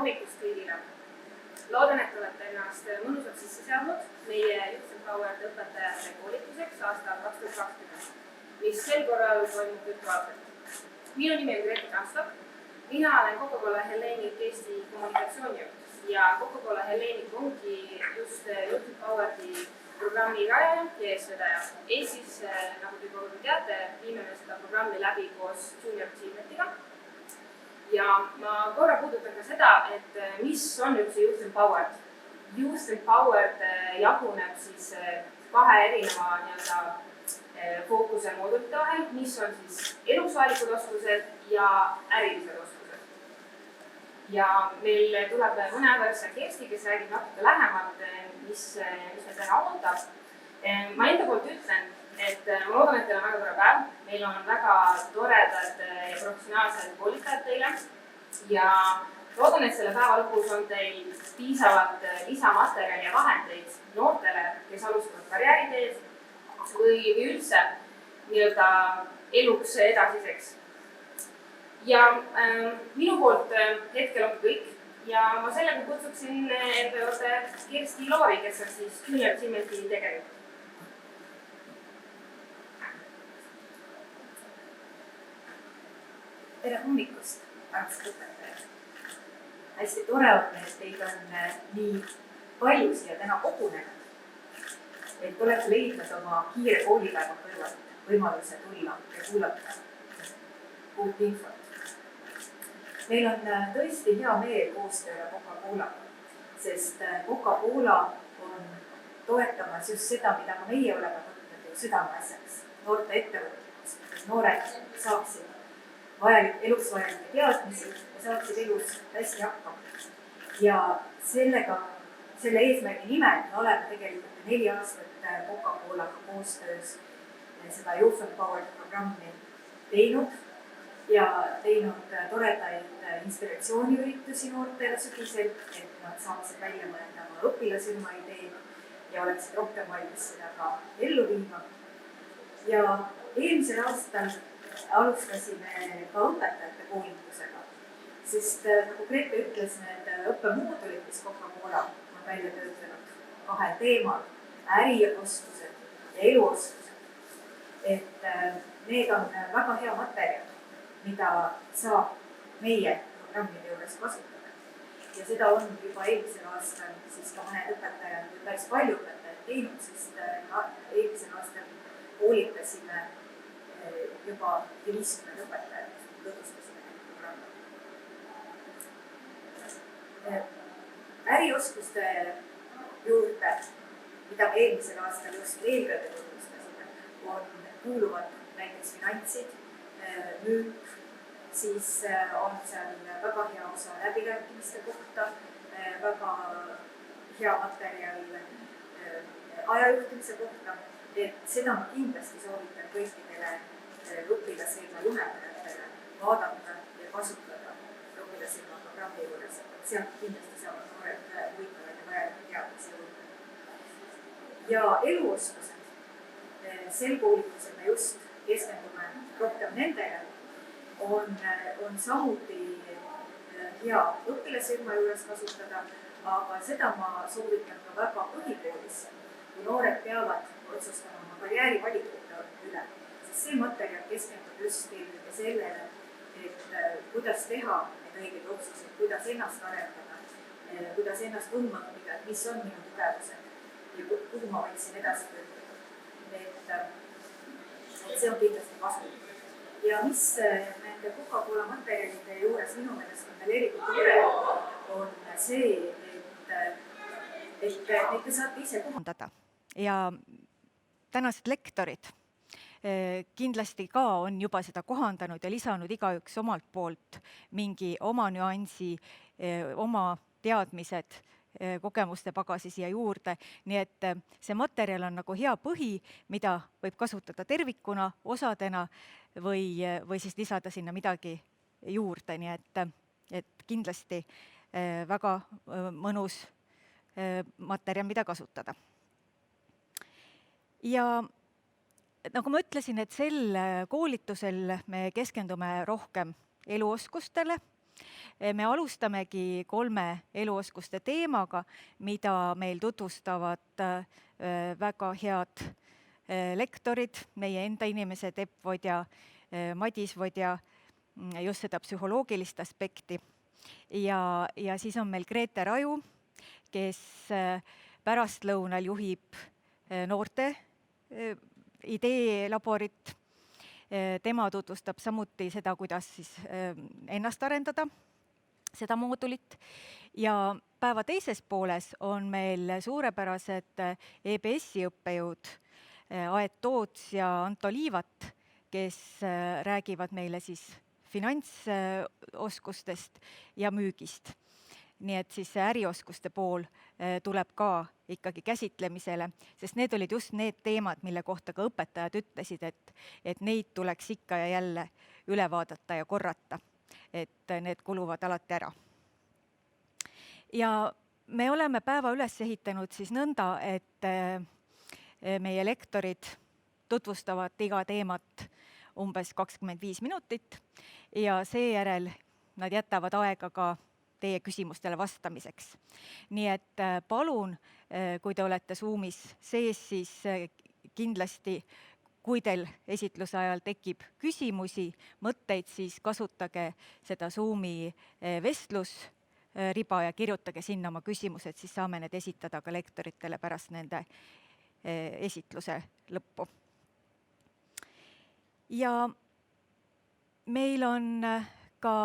hommikust kõigile! Loodan, et olete ennast mõnusalt sisse seadnud meie Youth Empowered õpetajate koolituseks aastal 2020, mis sel korral toimub virtuaalselt. Minu nimi on Grete Kamstok. Mina olen Coca-Cola Hellenic Eesti kommunikatsioonijuht ja Coca-Cola Hellenic ongi just Youth Empowered'i programmi rajaja ja eestvedaja. Eestis, nagu te juba teate, viime me seda programmi läbi koos Junior Achievementiga. Ja ma korra puudutan ka seda, et mis on üldse Youth Empowered. Youth Empowered jaguneb siis kahe erineva fookuse moodulite vahel, mis on siis elusvaelikud oskused ja ärilised oskused. Ja meil tuleb mõne aega Kersti, kes räägib natuke lähemalt, mis me täna ootab. Ma enda poolt ütlen, et ma loodan, et teil on väga tore päev. Meil on väga toredad ja professionaalsed koolitajad teile ja loodan, et selle päeva lõpus on teil piisavalt lisamaterjali ja vahendeid noortele, kes alustavad karjääriteed või üldse eluks edasiseks. Ja minu poolt hetkel on kõik ja ma sellega kutsuksin enda juurde Kersti Loori, kes on siis Junior Achievementi tegevjuht. Tere hommikust, armsad õpetajad! Hästi tore on, et teid on nii palju siia täna kogunenud, et olete leidnud oma kiire koolipäeva kõrvalt võimaluse tulla ja kuulata uut infot. Meil on tõesti hea meel koostööle Coca-Colaga, sest Coca-Cola on toetamas just seda, mida ka meie oleme võtnud ju südameasjaks, noorte ettevõtlikkust, et noored saaksid elus vajalikke teadmisi ja saaksid elus hästi hakkama. Ja selle eesmärgi nimel me oleme tegelikult 4 aastat Coca-Colaga koostöös seda Youth Empowered programmi teinud ja teinud toredaid inspiratsiooniüritusi noortele sügisel, et nad saaksid välja mõelda oma õpilasrühma ideed ja oleksid rohkem valmis seda ka ellu viima. Ja eelmisel aastal alustasime ka õpetajate koolitusega, sest nagu Grete ütles, need õppemoodulid, mis Coca-Cola on välja töötanud 2 teemal, ärioskused ja eluoskused, et need on väga hea materjal, mida saab meie programmide juures kasutada. Ja seda on juba eelmisel aastal siis ka mõned õpetajad, päris palju õpetajad teinud, sest eelmisel aastal koolitasime juba 50 õpetajat tutvustasime programmi. Ärioskuste juurde, mida me eelmisel aastal just eelkõige tutvustasime, kuuluvad näiteks finantsid, müük, siis on seal väga hea osa läbirääkimiste kohta, väga hea materjal ajajuhtimise kohta, et seda ma kindlasti soovitan kõikidele õpilasrühma juhendajatele vaadata ja kasutada õpilasrühma programmi juures. Sealt kindlasti saavad noored huvitavaid ja vajalikke teadmisi juurde. Ja eluoskused, sel koolitusel me just keskendume rohkem nendele, on samuti hea õpilasrühma juures kasutada, aga seda ma soovitan ka väga põhikoolis, kui noored peavad otsustama oma karjäärivalikute üle. See materjal keskendub just eelkõige sellele, et kuidas teha need õiged otsused, kuidas ennast arendada, kuidas ennast tundma õppida, et mis on minu tugevused ja kuhu ma võiksin edasi pöörduda. Et see on kindlasti kasulik. Ja mis nende Coca-Cola materjalide juures minu meelest on veel eriti tore, on see, et neid te saate ise kohandada. Ja tänased lektorid kindlasti ka on juba seda kohandanud ja lisanud igaüks omalt poolt mingi oma nüansi, oma teadmised, kogemuste pagasi siia juurde. Nii et see materjal on nagu hea põhi, mida võib kasutada tervikuna, osadena või siis lisada sinna midagi juurde. Nii et kindlasti väga mõnus materjal, mida kasutada. Ja nagu ma ütlesin, et sel koolitusel me keskendume rohkem eluoskustele Me alustamegi 3 eluoskuste teemaga, mida meil tutvustavad väga head lektorid, meie enda inimesed, Epp Vodja, Madis Vodja, just seda psühholoogilist aspekti. Ja siis on meil Grete Raju, kes pärastlõunal juhib noorte ideelaborit. Tema tutvustab samuti seda, kuidas siis ennast arendada, seda moodulit. Ja päeva teises pooles on meil suurepärased EBS-i õppejõud Aet Toots ja Anto Liivat, kes räägivad meile siis finantsoskustest ja müügist. Nii et siis ärioskuste pool tuleb ka ikkagi käsitlemisele, sest need olid just need teemad, mille kohta ka õpetajad ütlesid, et neid tuleks ikka ja jälle üle vaadata ja korrata, et need kuluvad alati ära. Ja me oleme päeva üles ehitanud siis nõnda, et meie lektorid tutvustavad iga teemat umbes 25 minutit ja seejärel nad jätavad aega ka teie küsimustele vastamiseks. Nii et palun, kui te olete Zoomis sees, siis kindlasti, kui teil esitluse ajal tekib küsimusi, mõtteid, siis kasutage seda Zoomi vestlusriba ja kirjutage sinna oma küsimused, siis saame need esitada ka lektoritele pärast nende esitluse lõppu. Ja meil on ka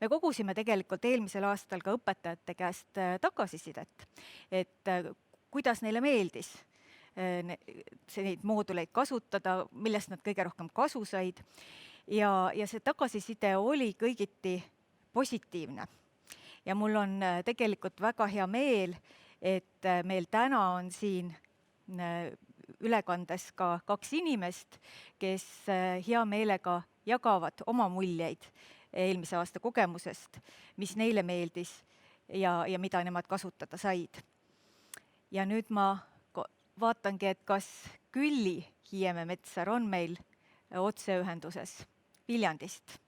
me kogusime tegelikult eelmisel aastal ka õpetajate käest tagasisidet, et kuidas neile meeldis neid mooduleid kasutada, millest nad kõige rohkem kasu said. Ja see tagasiside oli kõigiti positiivne. Ja mul on tegelikult väga hea meel, et meil täna on siin ülekandes ka 2 inimest, kes hea meelega jagavad oma muljeid eelmise aasta kogemusest, mis neile meeldis ja mida nemad kasutada said. Ja nüüd ma vaatangi, et kas Külli Hiieme-Metsar on meil otseühenduses Viljandist.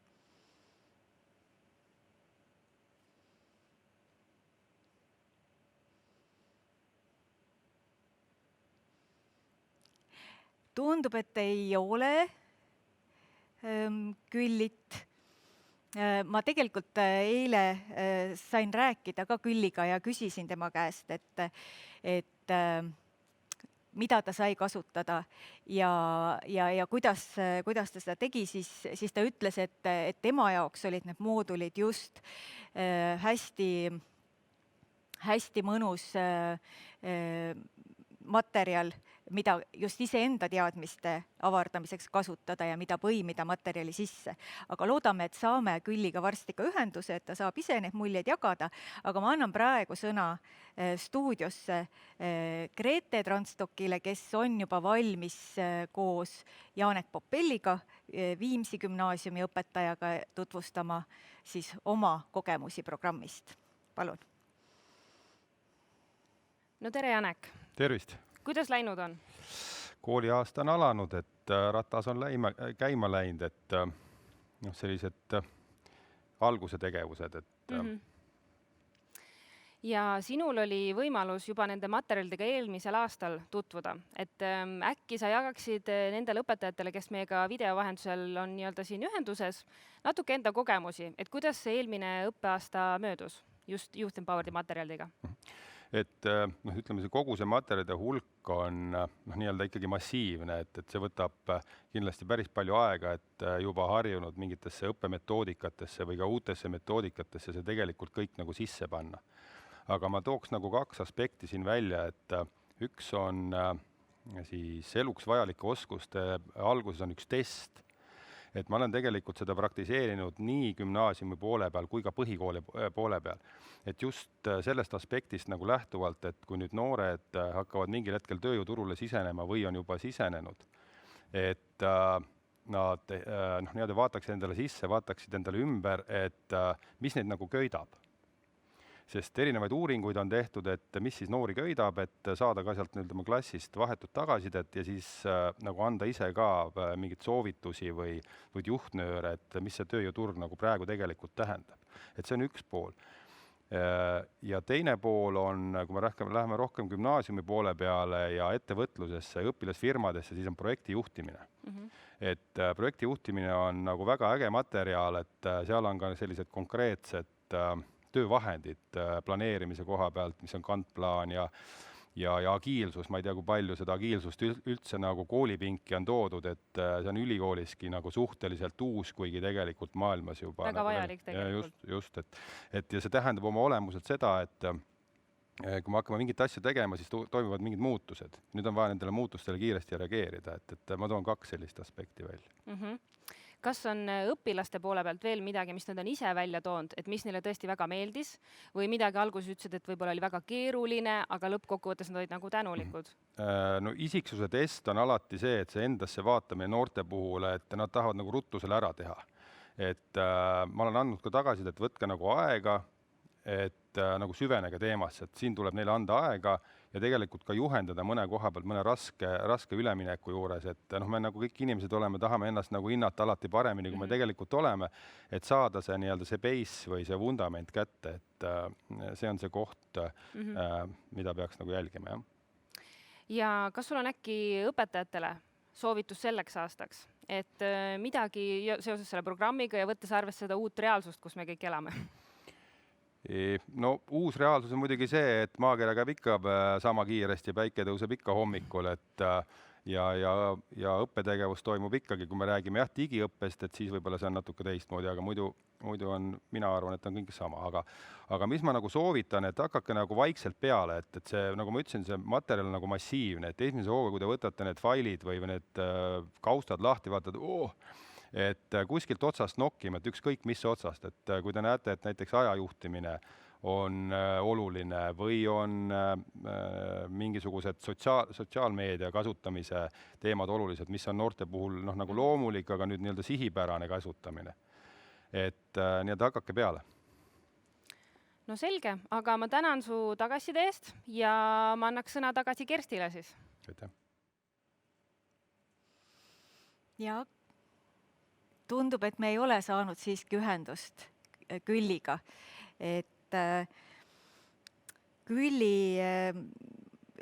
Tundub, et ei ole Küllit. Ma tegelikult eile sain rääkida ka Külliga ja küsisin tema käest, et mida ta sai kasutada ja kuidas ta seda tegi, siis ta ütles, et tema jaoks olid need moodulid just hästi mõnus materjal, mida just iseenda teadmiste avardamiseks kasutada ja mida põimida materjali sisse. Aga loodame, et saame Külliga varsti ka ühenduse, et ta saab ise need muljeid jagada. Aga ma annan praegu sõna stuudiosse Grete Transtokile, kes on juba valmis koos Janek Popelliga, Viimsi gümnaasiumi õpetajaga tutvustama siis oma kogemusi programmist. Palun. No tere, Janek! Tervist! Kuidas läinud on? Kooliaasta on alanud, et ratas on käima läinud, et sellised alguse tegevused. Ja sinul oli võimalus juba nende materjalidega eelmisel aastal tutvuda. Et äkki sa jagaksid nendele õpetajatele, kes meiega video vahendusel on nii-öelda siin ühenduses, natuke enda kogemusi, et kuidas see eelmine õppeaasta möödus just Youth Empoweredi materjalidega? Et ütleme, kogu see materjalide hulk on nii-öelda ikkagi massiivne, et see võtab kindlasti päris palju aega, et juba harjunud mingitesse õppemetoodikatesse või ka uutesse metoodikatesse see tegelikult kõik nagu sisse panna. Aga ma tooks nagu 2 aspekti siin välja, et üks on siis eluks vajalike oskuste alguses on üks test. Et ma olen tegelikult seda praktiseerinud nii gümnaasiumi poole peal kui ka põhikooli poole peal. Et just sellest aspektist nagu lähtuvalt, et kui nüüd noored hakkavad mingil hetkel tööjõuturule sisenema või on juba sisenenud, et nad nii-öelda vaataksid endale sisse, vaataksid endale ümber, et mis neid nagu köidab. sest erinevaid uuringuid on tehtud, et mis siis noori köidab, et saada ka sealt nii-öelda oma klassist vahetut tagasisidet ja siis nagu anda ise ka mingeid soovitusi või juhtnööre, et mis see tööjõuturg nagu praegu tegelikult tähendab. Et see on üks pool. Ja teine pool on, kui me läheme rohkem gümnaasiumi poole peale ja ettevõtlusesse, õpilasfirmadesse, siis on projekti juhtimine. Et projekti juhtimine on nagu väga äge materjal, et seal on ka sellised konkreetsed töövahendid planeerimise koha pealt, mis on kantplaan ja agiilsus, ma ei tea, kui palju seda agiilsust üldse nagu koolipinki on toodud, et see on ülikooliski nagu suhteliselt uus, kuigi tegelikult maailmas juba väga nagu vajalik tegelikult. Just, et ja see tähendab oma olemuselt seda, et kui me hakkame mingit asja tegema, siis toimuvad mingid muutused. Nüüd on vaja nendele muutustele kiiresti reageerida, et ma toon 2 sellist aspekti välja. Kas on õpilaste poole pealt veel midagi, mis nad on ise välja toonud, et mis neile tõesti väga meeldis või midagi alguses ütlesid, et võib-olla oli väga keeruline, aga lõppkokkuvõttes nad olid nagu tänulikud? No isiksuse test on alati see, et see endasse vaatamine noorte puhul, et nad tahavad nagu ruttu selle ära teha. Et ma olen andnud ka tagasisidet, et võtke nagu aega, et nagu süvenege teemasse, et siin tuleb neile anda aega ja tegelikult ka juhendada mõne koha pealt mõne raske ülemineku juures, et me nagu kõik inimesed oleme, tahame ennast nagu hinnata alati paremini, kui me tegelikult oleme, et saada see nii-öelda see base või see vundament kätte, et see on see koht, mida peaks nagu jälgima, jah. Ja kas sul on äkki õpetajatele soovitus selleks aastaks, et midagi seoses selle programmiga ja võttes arvesse seda uut reaalsust, kus me kõik elame? No uus reaalsus on muidugi see, et maakera käib ikka sama kiiresti ja päike tõuseb ikka hommikul, et ja õppetegevus toimub ikkagi, kui me räägime digiõppest, et siis võib-olla see on natuke teistmoodi, aga muidu on, mina arvan, et on kõik sama, aga mis ma nagu soovitan, et hakake nagu vaikselt peale, et see, nagu ma ütlesin, see materjal on nagu massiivne, et esimese hooga, kui te võtate need failid või need kaustad lahti, vaatad, et kuskilt otsast nokkima, et ükskõik mis otsast, et kui te näete, et näiteks ajajuhtimine on oluline või on mingisugused sotsiaalmeedia kasutamise teemad olulised, mis on noorte puhul nagu loomulik, aga nüüd nii-öelda sihipärane kasutamine. Et nii-öelda hakake peale. No selge, aga ma tänan su tagasiside eest ja ma annaks sõna tagasi Kerstile siis. Aitäh. Ja tundub, et me ei ole saanud siiski ühendust Külliga. Et Külli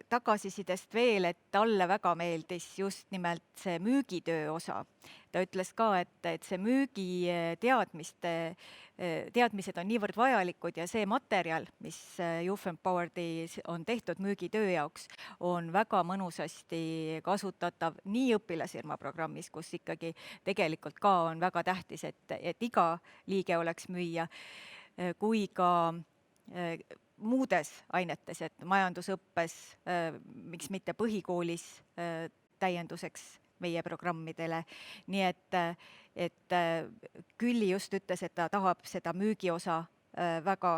tagasisidest veel, et talle väga meeldis just nimelt see müügitöö osa. Ta ütles ka, et see teadmised on niivõrd vajalikud ja see materjal, mis Youth Empoweredis on tehtud müügitöö jaoks, on väga mõnusasti kasutatav nii õpilasfirma programmis, kus ikkagi tegelikult ka on väga tähtis, et iga liige oleks müüja, kui ka muudes ainetes, et majandusõppes, miks mitte põhikoolis täienduseks meie programmidele. Nii et Külli just ütles, et ta tahab seda müügiosa väga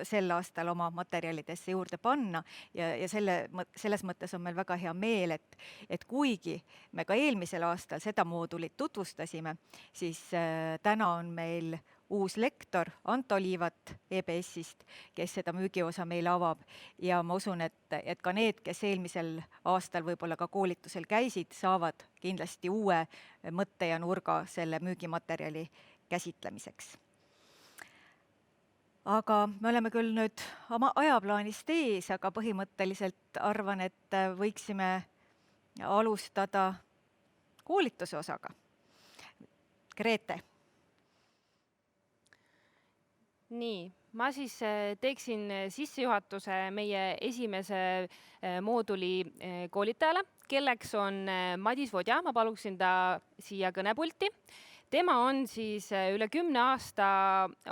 sel aastal oma materjalidesse juurde panna ja selles mõttes on meil väga hea meel, et kuigi me ka eelmisel aastal seda moodulit tutvustasime, siis täna on meil uus lektor Anto Liivat EBS-ist, kes seda müügiosa meile avab ja ma usun, et ka need, kes eelmisel aastal võib-olla ka koolitusel käisid, saavad kindlasti uue mõtte ja nurga selle müügimaterjali käsitlemiseks. Aga me oleme küll nüüd oma ajaplaanist ees, aga põhimõtteliselt arvan, et võiksime alustada koolituse osaga. Grete. Nii, ma siis teeksin sissejuhatuse meie esimese mooduli koolitajale, kelleks on Madis Vodja, ma paluksin ta siia kõnepulti. Tema on siis üle 10 aasta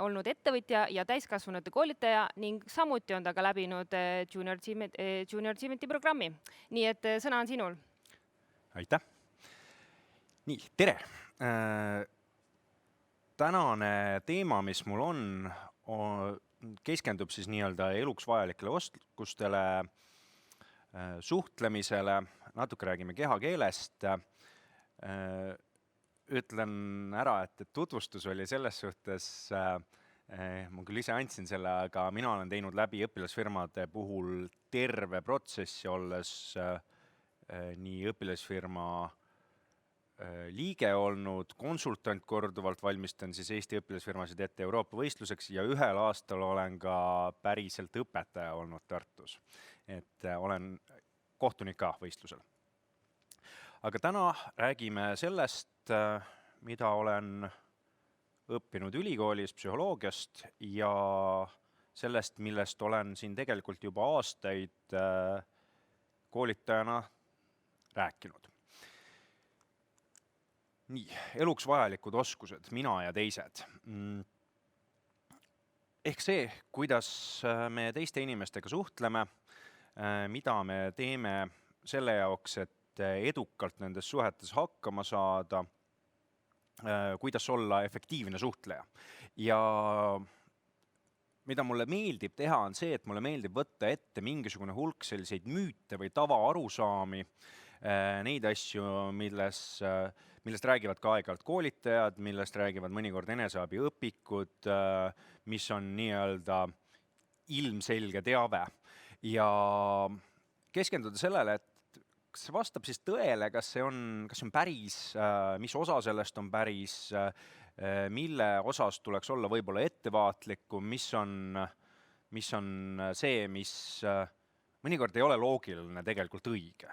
olnud ettevõtja ja täiskasvanute koolitaja ning samuti on ta ka läbinud Junior Achievementi programmi. Nii et sõna on sinul. Aitäh. Nii, tere. Tänane teema, mis mul on, keskendub siis nii-öelda eluks vajalikele oskustele, suhtlemisele, natuke räägime kehakeelest. Ütlen ära, et tutvustus oli selles suhtes ma küll ise andsin selle, aga mina olen teinud läbi õpilasfirmade puhul terve protsessi, olles nii õpilasfirma liige olnud, konsultant korduvalt, valmistan siis Eesti õpilasfirmasid ette Euroopa võistluseks ja ühel aastal olen ka päriselt õpetaja olnud Tartus. Et olen kohtunik ka võistlusel. Aga täna räägime sellest, mida olen õppinud ülikoolis psühholoogiast ja sellest, millest olen siin tegelikult juba aastaid koolitajana rääkinud. Nii, eluks vajalikud oskused, mina ja teised. Ehk see, kuidas me teiste inimestega suhtleme, mida me teeme selle jaoks, et edukalt nendes suhetes hakkama saada, kuidas olla efektiivne suhtleja. Ja mida mulle meeldib teha, on see, et mulle meeldib võtta ette mingisugune hulk selliseid müüte või tavaarusaami, neid asju, millest räägivad ka aeg-ajalt koolitajad, millest räägivad mõnikord eneseabiõpikud, mis on nii-öelda ilmselge teave. Ja keskenduda sellele, et kas see vastab siis tõele, kas see on päris, mis osa sellest on päris, mille osas tuleks olla võib-olla ettevaatlikum, mis on see, mis mõnikord ei ole loogiline tegelikult õige.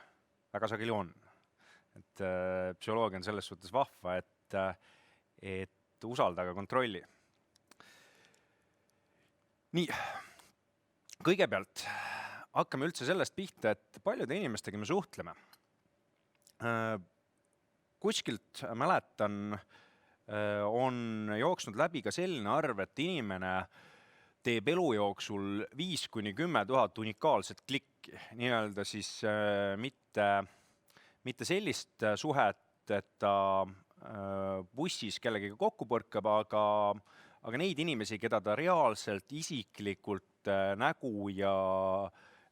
Väga sageli on. Et psühholoogia on selles suhtes vahva, et usaldaga kontrolli. Nii, kõigepealt hakkame üldse sellest pihta, et paljude inimestega me suhtleme. Kuskilt mäletan, on jooksnud läbi ka selline arv, et inimene teeb elu jooksul 5 kuni 10 000 unikaalset klikki. Nii-öelda siis mitte sellist suhet, et ta bussis kellegagi kokku põrkab, aga neid inimesi, keda ta reaalselt isiklikult nägu ja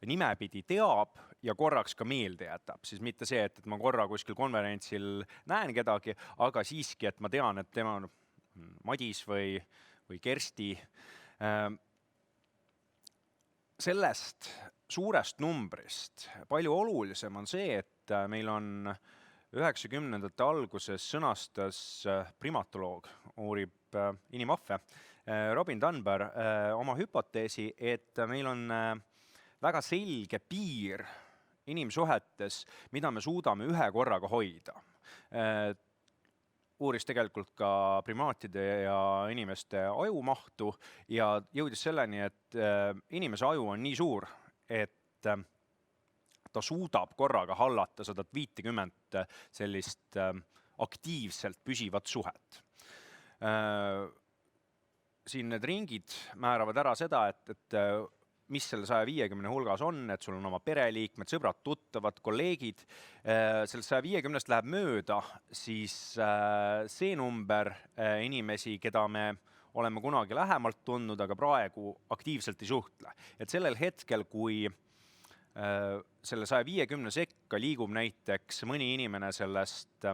nimepidi teab ja korraks ka meelde jätab. Siis mitte see, et ma korra kuskil konverentsil näen kedagi, aga siiski, et ma tean, et tema on Madis või Kersti. Sellest suurest numbrist palju olulisem on see, et meil on 90ndate alguses sõnastas primatoloog, uurib inimahve, Robin Dunbar oma hüpoteesi, et meil on väga selge piir inimsuhetes, mida me suudame ühe korraga hoida. Uuris tegelikult ka primaatide ja inimeste ajumahtu ja jõudis selleni, et inimese aju on nii suur, et ta suudab korraga hallata 150 sellist aktiivselt püsivat suhet. Siin need ringid määravad ära seda, et mis selle 150 hulgas on, et sul on oma pereliikmed, sõbrad, tuttavad, kolleegid. Sellest 150 läheb mööda, siis see number inimesi, keda me oleme kunagi lähemalt tundnud, aga praegu aktiivselt ei suhtle. Et sellel hetkel, kui selle 150 sekka liigub näiteks mõni inimene sellest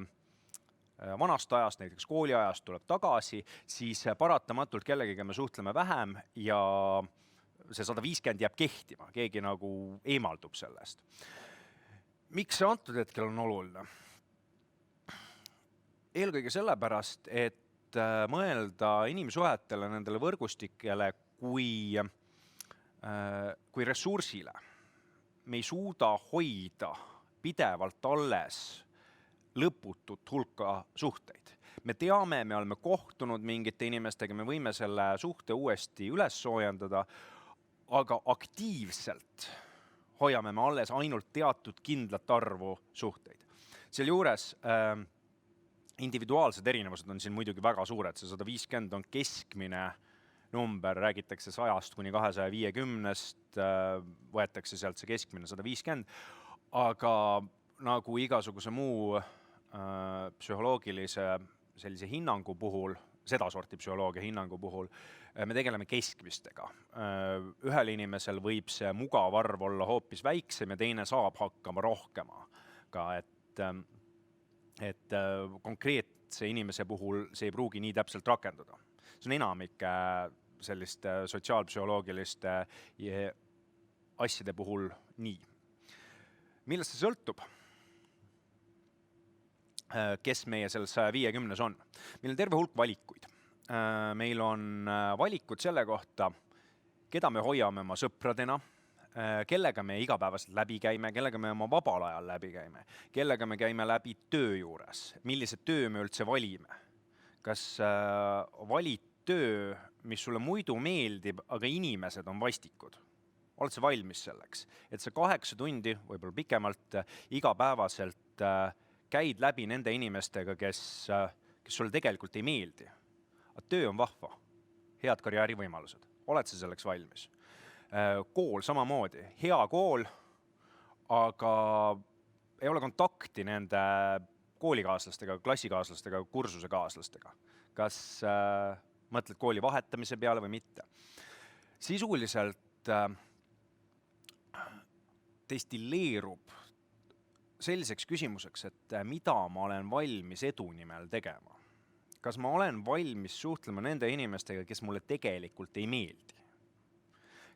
vanast ajast, näiteks kooliajast tuleb tagasi, siis paratamatult kellegiga me suhtleme vähem ja see 150 jääb kehtima, keegi nagu eemaldub sellest. Miks see antud hetkel on oluline? Eelkõige sellepärast, et mõelda inimsuhetele, nendele võrgustikele kui ressursile. Me ei suuda hoida pidevalt alles lõputut hulka suhteid. Me teame, me oleme kohtunud mingite inimestega, me võime selle suhte uuesti üles soojendada, aga aktiivselt hoiame me alles ainult teatud kindlat arvu suhteid. Selle juures individuaalsed erinevused on siin muidugi väga suured, see 150 on keskmine number, räägitakse 100 kuni 250, võetakse sealt see keskmine 150, aga nagu igasuguse muu psühholoogilise sellise hinnangu puhul, sedasorti psühholoogia hinnangu puhul, me tegeleme keskmistega. Ühel inimesel võib see mugav arv olla hoopis väiksem ja teine saab hakkama rohkemaga, et konkreetse inimese puhul see ei pruugi nii täpselt rakenduda. See on enamike selliste sotsiaalpsühholoogiliste asjade puhul nii. Millest see sõltub? Kes meie selles 150-s on? Meil on terve hulk valikuid. Meil on valikud selle kohta, keda me hoiame oma sõpradena, kellega me igapäevaselt läbi käime, kellega me oma vabal ajal läbi käime, kellega me käime läbi töö juures, millised töö me üldse valime. Kas valid töö, mis sulle muidu meeldib, aga inimesed on vastikud? Oled sa valmis selleks? Et sa 8 tundi, võib-olla pikemalt, igapäevaselt käid läbi nende inimestega, kes sulle tegelikult ei meeldi. Aga töö on vahva, head karjäärivõimalused. Oled sa selleks valmis? Kool samamoodi, hea kool, aga ei ole kontakti nende koolikaaslastega, klassikaaslastega, kursusekaaslastega. Kas mõtled kooli vahetamise peale või mitte? Sisuliselt destilleerub selliseks küsimuseks, et mida ma olen valmis edu nimel tegema. Kas ma olen valmis suhtlema nende inimestega, kes mulle tegelikult ei meeldi?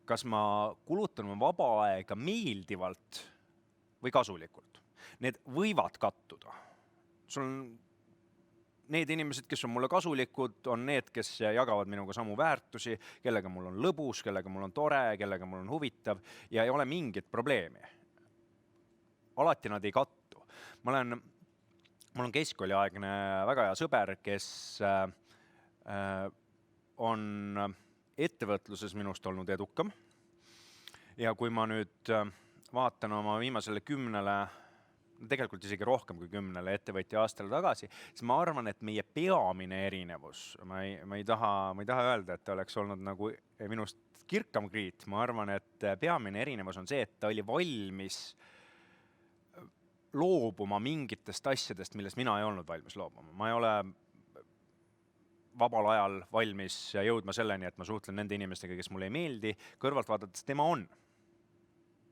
Kas ma kulutan oma vaba aega meeldivalt või kasulikult? Need võivad kattuda. Sul on need inimesed, kes on mulle kasulikud, on need, kes jagavad minuga samu väärtusi, kellega mul on lõbus, kellega mul on tore, kellega mul on huvitav ja ei ole mingit probleemi. Alati nad ei kattu. Mul on keskkooliaegne väga hea sõber, kes on ettevõtluses minust olnud edukam. Ja kui ma nüüd vaatan oma viimasele 10, tegelikult isegi rohkem kui 10 ettevõtja aastale tagasi, siis ma arvan, et meie peamine erinevus, ma ei taha öelda, et ta oleks olnud nagu minust kirkam kriit, ma arvan, et peamine erinevus on see, et ta oli valmis loobuma mingitest asjadest, millest mina ei olnud valmis loobuma. Ma ei ole vabal ajal valmis jõudma selleni, et ma suhtlen nende inimestega, kes mulle ei meeldi, kõrvalt vaadates tema on.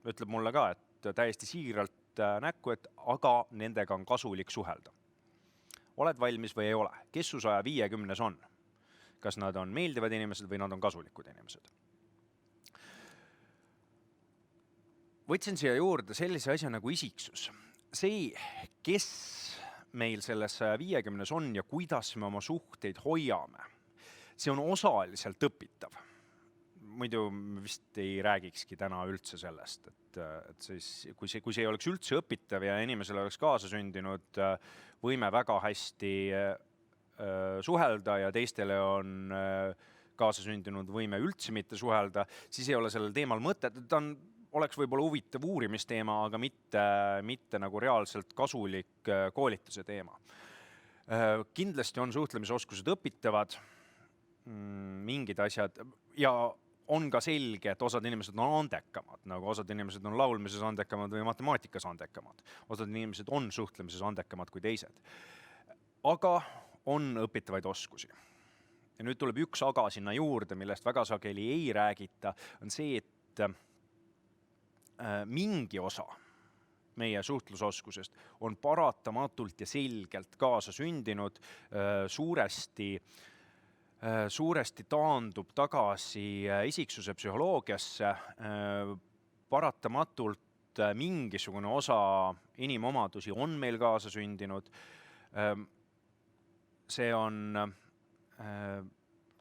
Ütleb mulle ka, et täiesti siiralt näkku, et aga nendega on kasulik suhelda. Oled valmis või ei ole? Kes su 150 on? Kas nad on meeldivad inimesed või nad on kasulikud inimesed? Võtsin siia juurde sellise asja nagu isiksus. See, kes meil selles 150 on ja kuidas me oma suhteid hoiame, see on osaliselt õpitav. Muidu vist ei räägikski täna üldse sellest, et siis, kui see ei oleks üldse õpitav ja inimesel oleks kaasasündinud võime väga hästi suhelda ja teistele on kaasasündinud võime üldse mitte suhelda, siis ei ole sellel teemal mõtet. Ta oleks võib-olla huvitav uurimisteema, aga mitte nagu reaalselt kasulik koolituse teema. Kindlasti on suhtlemisoskused õpitavad, mingid asjad, ja on ka selge, et osad inimesed on andekamad, nagu osad inimesed on laulmises andekamad või matemaatikas andekamad. Osad inimesed on suhtlemises andekamad kui teised. Aga on õpitavaid oskusi. Ja nüüd tuleb üks aga sinna juurde, millest väga sageli ei räägita, on see, et mingi osa meie suhtlusoskusest on paratamatult ja selgelt kaasa sündinud, suuresti taandub tagasi isiksuse psühholoogiasse, paratamatult mingisugune osa inimomadusi on meil kaasa sündinud. See on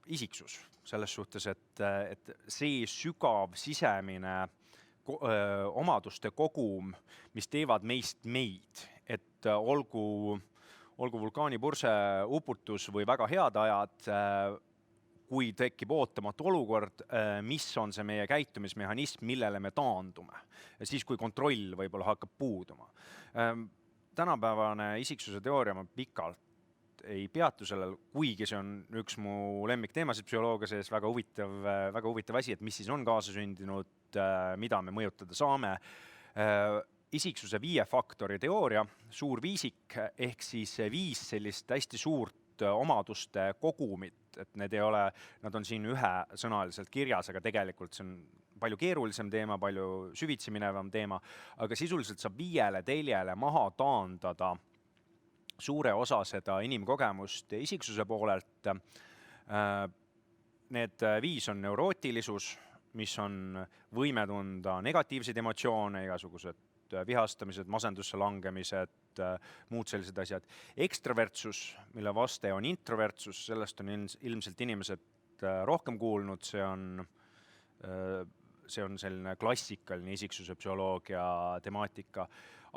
isiksus selles suhtes, et see sügav sisemine omaduste kogum, mis teevad meist meid, et olgu vulkaanipurse uputus või väga head ajad, kui tekib ootamatu olukord, mis on see meie käitumismehhanism, millele me taandume, ja siis kui kontroll võib-olla hakkab puuduma. Tänapäevane isiksuse teooria ma pikalt ei peatu sellel, kuigi see on üks mu lemmikteemasid psühholoogia sees, väga huvitav asi, et mis siis on kaasasündinud, mida me mõjutada saame. Isiksuse 5 faktori teooria, suur viisik, ehk siis 5 sellist hästi suurt omaduste kogumit, et nad on siin ühesõnaliselt kirjas, aga tegelikult see on palju keerulisem teema, palju süvitsi minevam teema, aga sisuliselt saab 5 teljele maha taandada suure osa seda inimkogemust isiksuse poolelt. Need 5 on neurootilisus, mis on võime tunda negatiivseid emotsioone, igasugused vihastamised, masendusse langemised, muud sellised asjad. Ekstravertsus, mille vaste on introvertsus, sellest on ilmselt inimesed rohkem kuulnud, see on selline klassikaline isiksuse psühholoogia temaatika.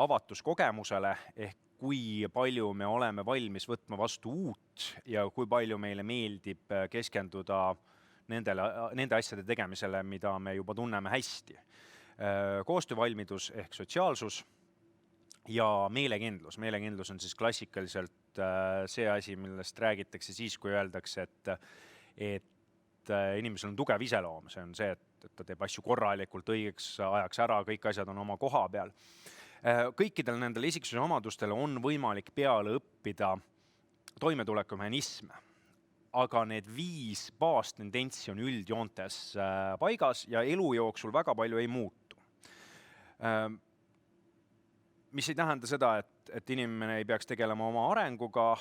Avatus kogemusele ehk kui palju me oleme valmis võtma vastu uut ja kui palju meile meeldib keskenduda nende asjade tegemisele, mida me juba tunneme hästi. Koostöövalmidus ehk sotsiaalsus ja meelekindlus. Meelekindlus on siis klassikaliselt see asi, millest räägitakse siis, kui öeldakse, et inimesel on tugev iseloom. See on see, et ta teeb asju korralikult, õigeks ajaks ära, kõik asjad on oma koha peal. Kõikidel nendel isiksuse omadustele on võimalik peale õppida toimetulekumehhanisme. Aga need 5 baastendentsi on üldjoontes paigas ja elu jooksul väga palju ei muutu. Mis ei tähenda seda, et inimene ei peaks tegelema oma arenguga,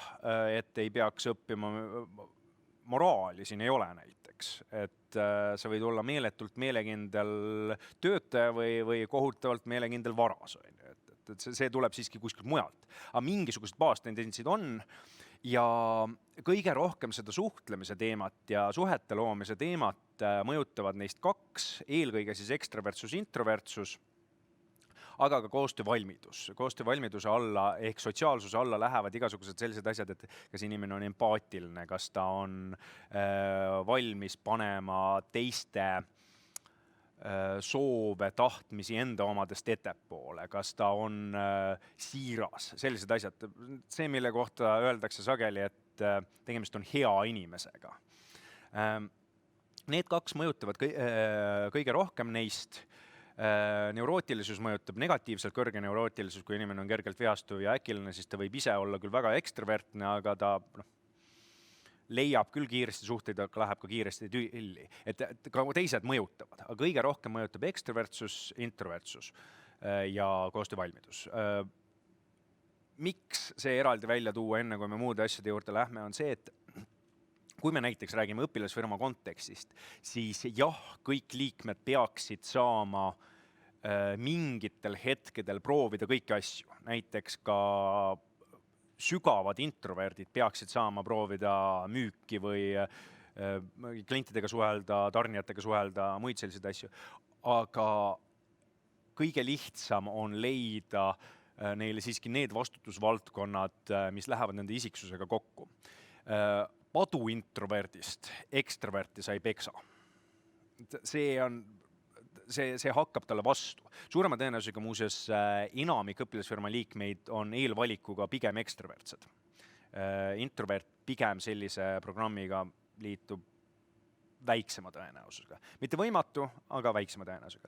et ei peaks õppima moraali, siin ei ole näiteks. Et sa võid olla meeletult meelekindel töötaja või kohutavalt meelekindel varas. Et see tuleb siiski kuskilt mujalt. Aga mingisugused baastendentsid on. Ja kõige rohkem seda suhtlemise teemat ja suhete loomise teemat mõjutavad neist 2, eelkõige siis ekstravertsus, introvertsus, aga ka koostöövalmidus. Koostöövalmiduse alla ehk sotsiaalsuse alla lähevad igasugused sellised asjad, et kas inimene on empaatiline, kas ta on valmis panema teiste soove, tahtmisi enda omadest ettepoole, kas ta on siiras, sellised asjad. See, mille kohta öeldakse sageli, et tegemist on hea inimesega. Need 2 mõjutavad kõige rohkem neist. Neurootilisus mõjutab negatiivselt, kõrge neurootilisus, kui inimene on kergelt vihastuv ja äkiline, siis ta võib ise olla küll väga ekstravertne, aga ta leiab küll kiiresti suhteid, aga läheb ka kiiresti tülli. Et ka teised mõjutavad, aga kõige rohkem mõjutab ekstravertsus, introvertsus ja koostöövalmidus. Miks see eraldi välja tuua, enne kui me muude asjade juurde lähme, on see, et kui me näiteks räägime õpilasfirma kontekstist, siis jah, kõik liikmed peaksid saama mingitel hetkedel proovida kõiki asju. Näiteks ka sügavad introverdid peaksid saama proovida müüki või klientidega suhelda, tarnijatega suhelda, muid selliseid asju. Aga kõige lihtsam on leida neile siiski need vastutusvaldkonnad, mis lähevad nende isiksusega kokku. Padu introverdist ekstraverti sa ei peksa. See hakkab talle vastu. Suurema tõenäosusega muuseas enamik õpilasfirma liikmeid on eelvalikuga pigem ekstravertsed. Introvert pigem sellise programmiga liitub väiksema tõenäosusega. Mitte võimatu, aga väiksema tõenäosusega.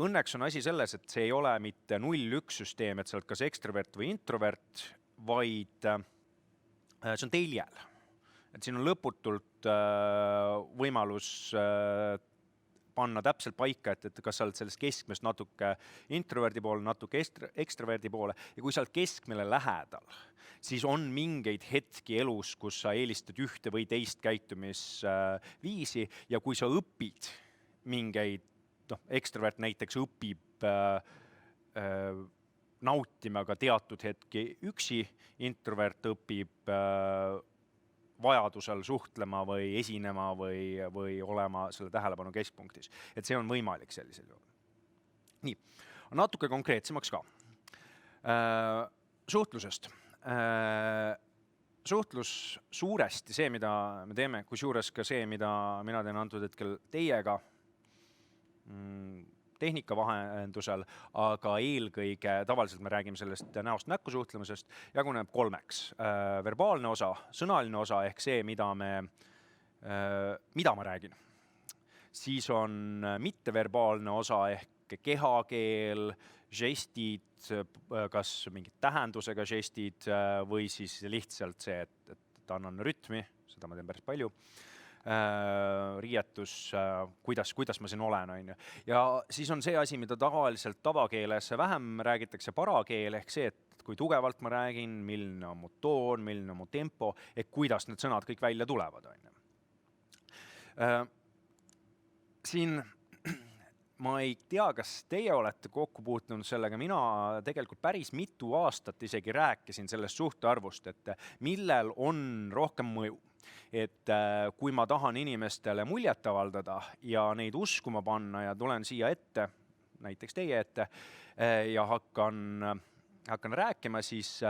Õnneks on asi selles, et see ei ole mitte 0-1 süsteem, et sa oled kas ekstrovert või introvert, vaid see on teil jääl. Et siin on lõputult võimalus panna täpselt paika, et kas sa oled sellest keskmest natuke introverdi poole, natuke ekstraverdi poole ja kui sa oled keskmele lähedal, siis on mingeid hetki elus, kus sa eelistad ühte või teist käitumisviisi ja kui sa õpid mingeid, ekstravert näiteks õpib nautima ka teatud hetki üksi, introvert õpib vajadusel suhtlema või esinema või olema selle tähelepanu keskpunktis. Et see on võimalik sellisel juhul. Nii, natuke konkreetsemaks ka. Suhtlusest. Suhtlus suuresti see, mida me teeme, kusjuures ka see, mida mina teen antud hetkel teiega, tehnika vahendusel, aga eelkõige, tavaliselt me räägime sellest näost näkku suhtlemisest, jaguneb 3. Verbaalne osa, sõnaline osa ehk see, mida ma räägin. Siis on mitteverbaalne osa ehk kehakeel, žestid, kas mingid tähendusega žestid või siis lihtsalt see, et annan rütmi, seda ma teen päris palju. Riietus, kuidas ma siin olen, on ju. Ja siis on see asi, mida tavaliselt tavakeeles vähem räägitakse, parakeel ehk see, et kui tugevalt ma räägin, milline on mu toon, milline on mu tempo, et kuidas need sõnad kõik välja tulevad, on ju. Siin ma ei tea, kas teie olete kokku puutunud sellega, mina tegelikult päris mitu aastat isegi rääkisin sellest suhtarvust, et millel on rohkem mõju. Et kui ma tahan inimestele muljet avaldada ja neid uskuma panna ja tulen siia ette, näiteks teie ette, ja hakkan rääkima, siis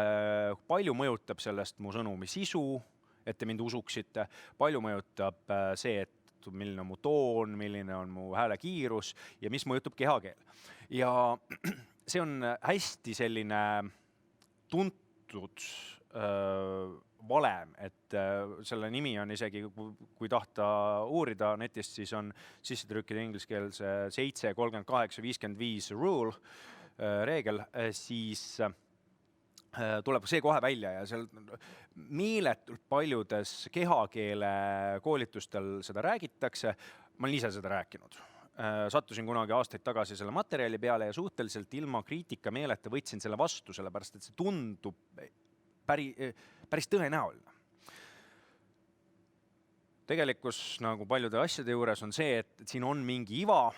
palju mõjutab sellest mu sõnumi sisu, et te mind usuksite, palju mõjutab see, et milline on mu toon, milline on mu hääle kiirus ja mis mõjutab kehakeel. Ja see on hästi selline tuntud valem, et selle nimi on isegi, kui tahta uurida netist, siis on sisse trükkida ingliskeelse 7, 38, 55 rule, reegel, siis tuleb see kohe välja ja seal meeletult paljudes kehakeele koolitustel seda räägitakse. Ma olen ise seda rääkinud. Sattusin kunagi aastaid tagasi selle materjali peale ja suhteliselt ilma kriitika meeleta võtsin selle vastu, sellepärast et see tundub päris tõenäoline. Tegelikkus nagu paljude asjade juures on see, et siin on mingi iva,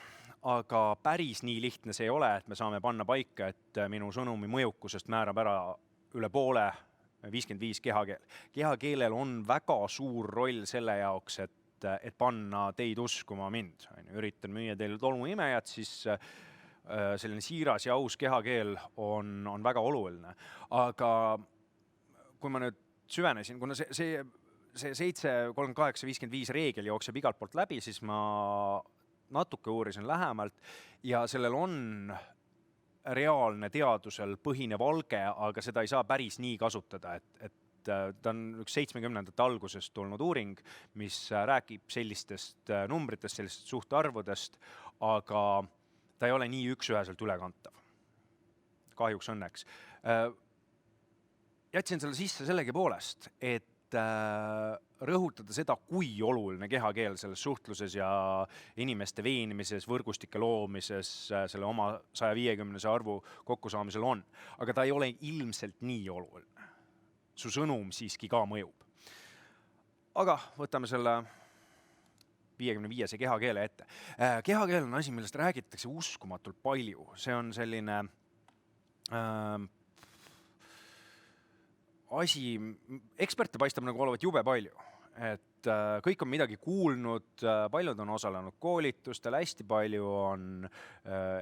aga päris nii lihtne see ei ole, et me saame panna paika, et minu sõnumi mõjukusest määrab ära üle poole 55 kehakeel. Kehakeelel on väga suur roll selle jaoks, et panna teid uskuma mind. Üritan müüa teile tolmuimejat, siis selline siiras ja aus kehakeel on väga oluline. Aga kui ma nüüd süvenesin, kuna see 7, 38, 55 reegel jookseb igalt poolt läbi, siis ma natuke uurisin lähemalt ja sellel on reaalne teadusel põhinev alge, aga seda ei saa päris nii kasutada, et ta on üks 70ndate algusest tulnud uuring, mis räägib sellistest numbritest, sellistest suhtarvudest, aga ta ei ole nii üks-üheselt ülekantav. Kahjuks õnneks. Jätsin selle sisse sellegi poolest, et rõhutada seda, kui oluline kehakeel selles suhtluses ja inimeste veenimises, võrgustike loomises, selle oma 150 arvu kokkusaamisel on. Aga ta ei ole ilmselt nii oluline. Su sõnum siiski ka mõjub. Aga võtame selle 55 kehakeele ette. Kehakeel on asi, millest räägitakse uskumatult palju. See on selline asi, eksperte paistab nagu olevat jube palju, et kõik on midagi kuulnud, paljud on osalenud koolitustel, hästi palju on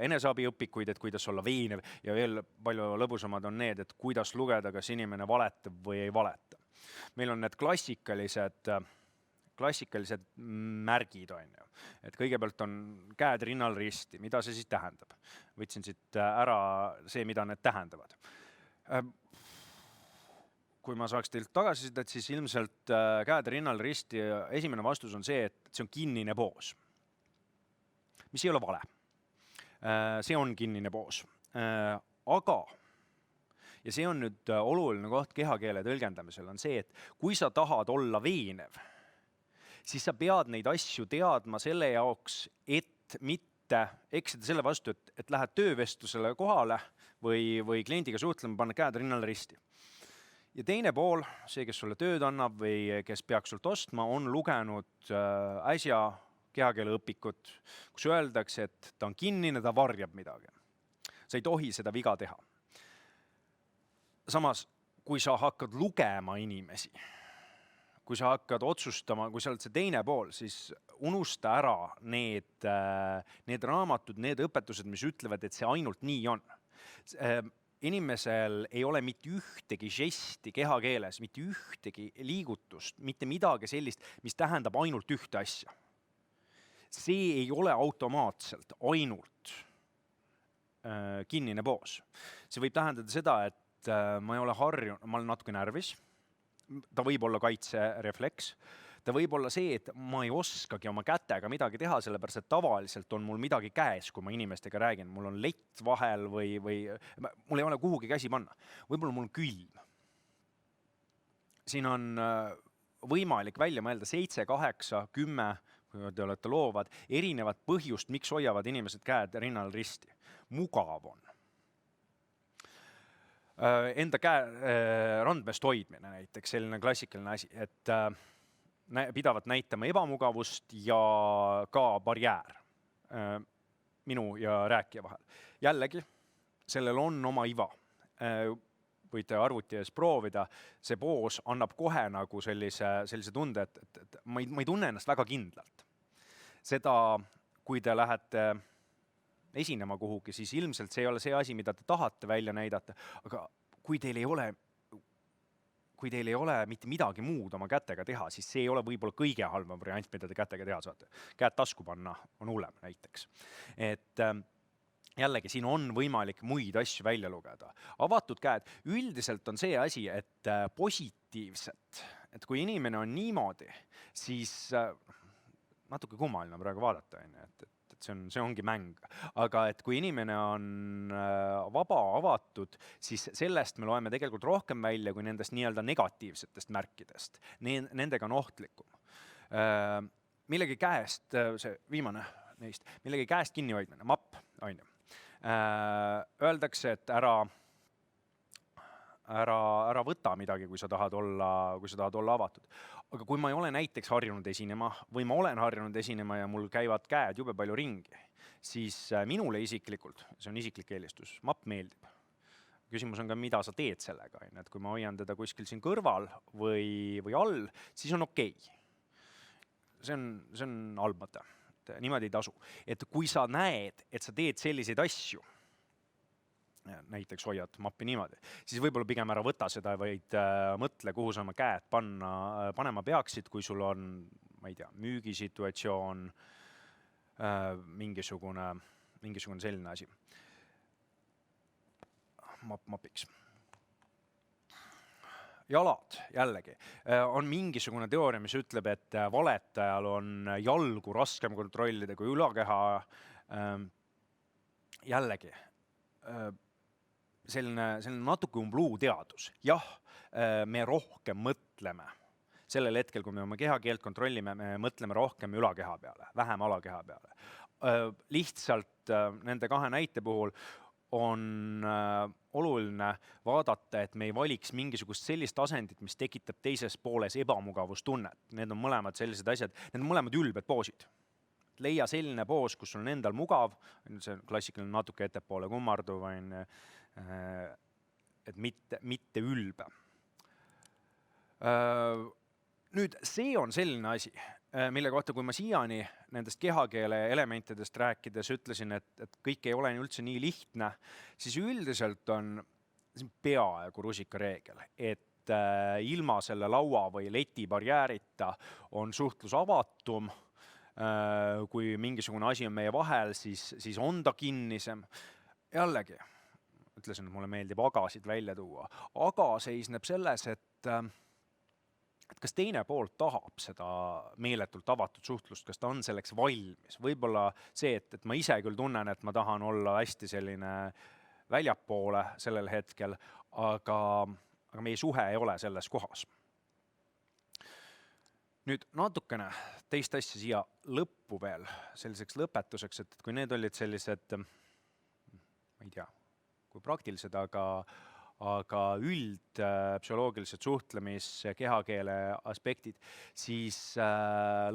eneseabiõpikuid, et kuidas olla veenev ja veel palju lõbusamad on need, et kuidas lugeda, kas inimene valetab või ei valeta. Meil on need klassikalised märgid, on ju. Et kõigepealt on käed rinnal risti, mida see siis tähendab? Võtsin siit ära see, mida need tähendavad. Kui ma saaks teilt tagasisidet, siis ilmselt käed rinnal risti esimene vastus on see, et see on kinnine poos. Mis ei ole vale. See on kinnine poos. Aga, ja see on nüüd oluline koht kehakeele tõlgendamisel, on see, et kui sa tahad olla veenev, siis sa pead neid asju teadma selle jaoks, et mitte eksida selle vastu, et lähed töövestlusele kohale või kliendiga suhtlema, panna käed rinnal risti. Ja teine pool, see, kes sulle tööd annab või kes peaks sult ostma, on lugenud äsja kehakeele õpikut, kus öeldakse, et ta on kinnine, ta varjab midagi. Sa ei tohi seda viga teha. Samas, kui sa hakkad lugema inimesi, kui sa hakkad otsustama, kui sa oled see teine pool, siis unusta ära need raamatud, need õpetused, mis ütlevad, et see ainult nii on. Inimesel ei ole mitte ühtegi žesti kehakeeles, mitte ühtegi liigutust, mitte midagi sellist, mis tähendab ainult ühte asja. See ei ole automaatselt ainult kinnine poos. See võib tähendada seda, et ma ei ole harjunud, ma olen natuke närvis, ta võib olla kaitserefleks, ta võib olla see, et ma ei oskagi oma kätega midagi teha, sellepärast et tavaliselt on mul midagi käes, kui ma inimestega räägin. Mul on lett vahel või mul ei ole kuhugi käsi panna. Võib-olla mul on külm. Siin on võimalik välja mõelda 7, 8, 10, kui te olete loovad, erinevad põhjust, miks hoiavad inimesed käed rinnal risti. Mugav on. Enda käe randmest hoidmine näiteks, selline klassikaline asi, et pidavalt näitama ebamugavust ja ka barjäär minu ja rääkija vahel. Jällegi, sellel on oma iva. Võite arvuti ees proovida, see poos annab kohe nagu sellise tunde, et ma ei tunne ennast väga kindlalt. Seda, kui te lähete esinema kuhugi, siis ilmselt see ei ole see asi, mida te tahate välja näidata, aga kui teil ei ole mitte midagi muud oma kätega teha, siis see ei ole võib-olla kõige halvem variant, mida te kätega teha saate. Käed tasku panna on hullem näiteks. Et jällegi, siin on võimalik muid asju välja lugeda. Avatud käed, üldiselt on see asi, et positiivset, et kui inimene on niimoodi, siis natuke kummaline praegu vaadata, et see ongi mäng. Aga et kui inimene on vaba, avatud, siis sellest me loeme tegelikult rohkem välja kui nendest nii-öelda negatiivsetest märkidest. Nendega on ohtlikum. Millegi käest, see viimane neist, millegi käest kinni hoidmine, mapp, on ju. Öeldakse, et ära võta midagi, kui sa tahad olla avatud. Aga kui ma ei ole näiteks harjunud esinema või ma olen harjunud esinema ja mul käivad käed jube palju ringi, siis minule isiklikult, see on isiklik eelistus, mapp meeldib. Küsimus on ka, mida sa teed sellega. Et kui ma hoian teda kuskil siin kõrval või all, siis on okei. See on halb mõte. Niimoodi ei tasu. Et kui sa näed, et sa teed selliseid asju, näiteks hoiad mappi niimoodi, siis võib-olla pigem ära võta seda, vaid mõtle, kuhu sa oma käed panema peaksid, kui sul on, ma ei tea, müügisituatsioon, mingisugune selline asi. Mapiks. Jalad, jällegi, on mingisugune teooria, mis ütleb, et valetajal on jalgu raskem kontrollida kui ülakeha. Jällegi, selline natuke umbluu teadus. Jah, me rohkem mõtleme. Sellel hetkel, kui me oma kehakeelt kontrollime, me mõtleme rohkem ülakeha peale, vähem alakeha peale. Lihtsalt nende kahe näite puhul on oluline vaadata, et me ei valiks mingisugust sellist asendit, mis tekitab teises pooles ebamugavustunnet. Need on mõlemad sellised asjad, need on mõlemad ülbed poosid. Leia selline poos, kus sul on endal mugav, see klassikaline natuke ettepoole kummarduv, et mitte ülbe. Nüüd, see on selline asi, mille kohta, kui ma siiani nendest kehakeele elementidest rääkides ütlesin, et kõik ei ole üldse nii lihtne, siis üldiselt on peaaegu rusikareegel, et ilma selle laua või leti barjäärita on suhtlus avatum. Kui mingisugune asi on meie vahel, siis on ta kinnisem. Jällegi, ütlesin, et mulle meeldib agasid välja tuua. Aga seisneb selles, et kas teine pool tahab seda meeletult avatud suhtlust, kas ta on selleks valmis. Võib-olla see, et ma ise küll tunnen, et ma tahan olla hästi selline väljapoole sellel hetkel, aga meie suhe ei ole selles kohas. Nüüd natukene teist asja siia lõppu veel, selliseks lõpetuseks, et kui need olid sellised, ma ei tea, kui praktilised, aga üldpsühholoogilised suhtlemis kehakeele aspektid, siis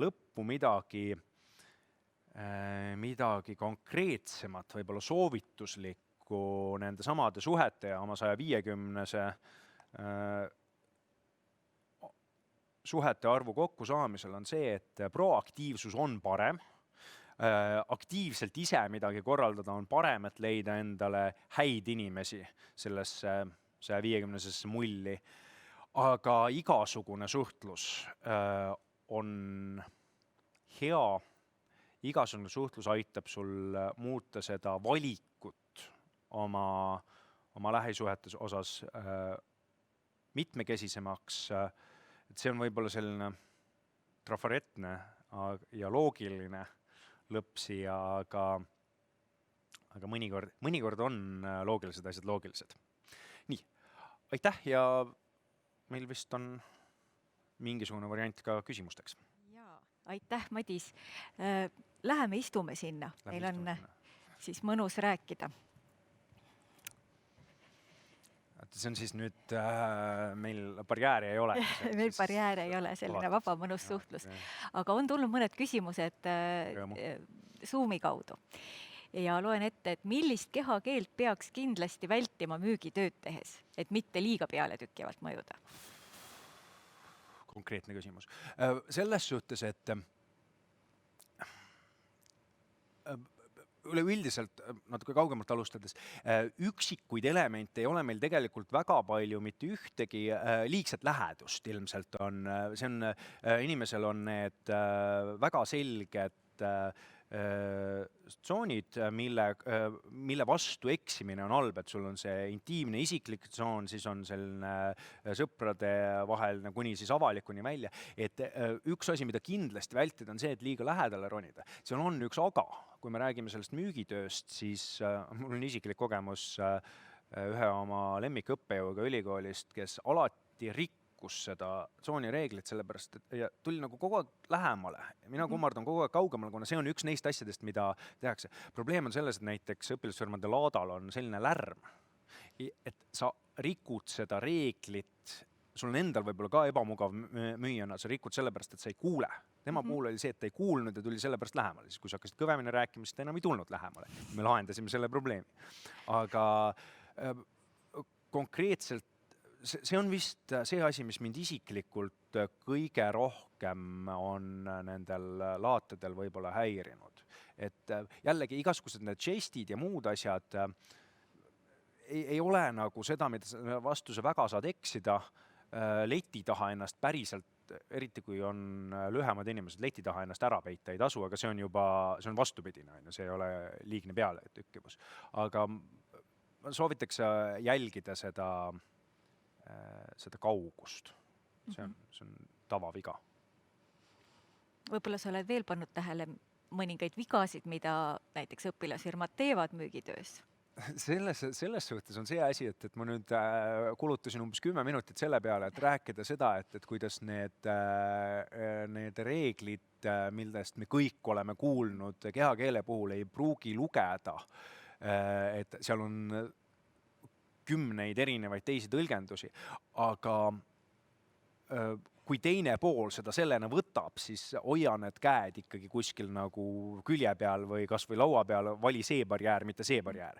lõppu midagi konkreetsemat, võib-olla soovituslikku nende samade suhete ja oma 150-se suhete arvu kokkusaamisel on see, et proaktiivsus on parem. Aktiivselt ise midagi korraldada on parem, et leida endale häid inimesi sellesse 150-sesse mulli. Aga igasugune suhtlus on hea. Igasugune suhtlus aitab sul muuta seda valikut oma lähisuhetes osas mitmekesisemaks. Et see on võib-olla selline trafaretne ja loogiline lõpsi, aga mõnikord on loogilised asjad loogilised. Nii, aitäh ja meil vist on mingisugune variant ka küsimusteks. Jaa, aitäh, Madis. Läheme istume sinna, meil on siis mõnus rääkida. see on siis nüüd, meil barjääri ei ole. Meil barjääre ei ole, selline vaba mõnus suhtlus. Aga on tulnud mõned küsimused Zoomi kaudu. Ja loen ette, et millist kehakeelt peaks kindlasti vältima müügitööd tehes, et mitte liiga peale tükkivalt mõjuda? Konkreetne küsimus. Selles suhtes, et üleüldiselt natuke kaugemalt alustades, üksikuid elemente ei ole meil tegelikult väga palju, mitte ühtegi liigset lähedust ilmselt on. Inimesel on need väga selged tsoonid, mille vastu eksimine on halb, et sul on see intiimne isiklik tsoon, siis on selline sõprade vahel kuni siis avalikuni välja. Et üks asi, mida kindlasti vältida, on see, et liiga lähedale ronida. Seal on üks aga. Kui me räägime sellest müügitööst, siis mul on isiklik kogemus ühe oma lemmikõppejõuga ülikoolist, kes alati rikkus seda tsoonireeglit, sellepärast et tuli nagu kogu aeg lähemale. Mina kummardan kogu aeg kaugemale, kuna see on üks neist asjadest, mida tehakse. Probleem on selles, et näiteks õpilasfirmade laadal on selline lärm, et sa rikud seda reeglit, sul on endal võib-olla ka ebamugav müüjana, sa rikud sellepärast, et sa ei kuule. Tema puhul oli see, et ta ei kuulnud ja tuli sellepärast lähemale. Siis kui sa hakkasid kõvemini rääkima, siis ta enam ei tulnud lähemale. Me lahendasime selle probleemi. Aga konkreetselt see on vist see asi, mis mind isiklikult kõige rohkem on nendel laatedel võib-olla häirinud. Et jällegi igasugused need žestid ja muud asjad ei ole nagu seda, mida vastu sa väga saad eksida, leti taha ennast päriselt, eriti kui on lühemad inimesed, leti taha ennast ära peita ei tasu, aga see on vastupidine, see ei ole liigne peale tükkivus. Aga soovitaks jälgida seda kaugust. See on tavaviga. Võib-olla sa oled veel pannud tähele mõningaid vigasid, mida näiteks õpilasfirmad teevad müügitöös? Selles suhtes on see asi, et ma nüüd kulutasin umbes 10 minutit selle peale, et rääkida seda, et kuidas need reeglid, millest me kõik oleme kuulnud kehakeele puhul, ei pruugi lugeda. Et seal on 10 erinevaid teisi tõlgendusi, aga kui teine pool seda sellena võtab, siis hoia need käed ikkagi kuskil nagu külje peal või kas või laua peal, vali see barjäär, mitte see barjäär.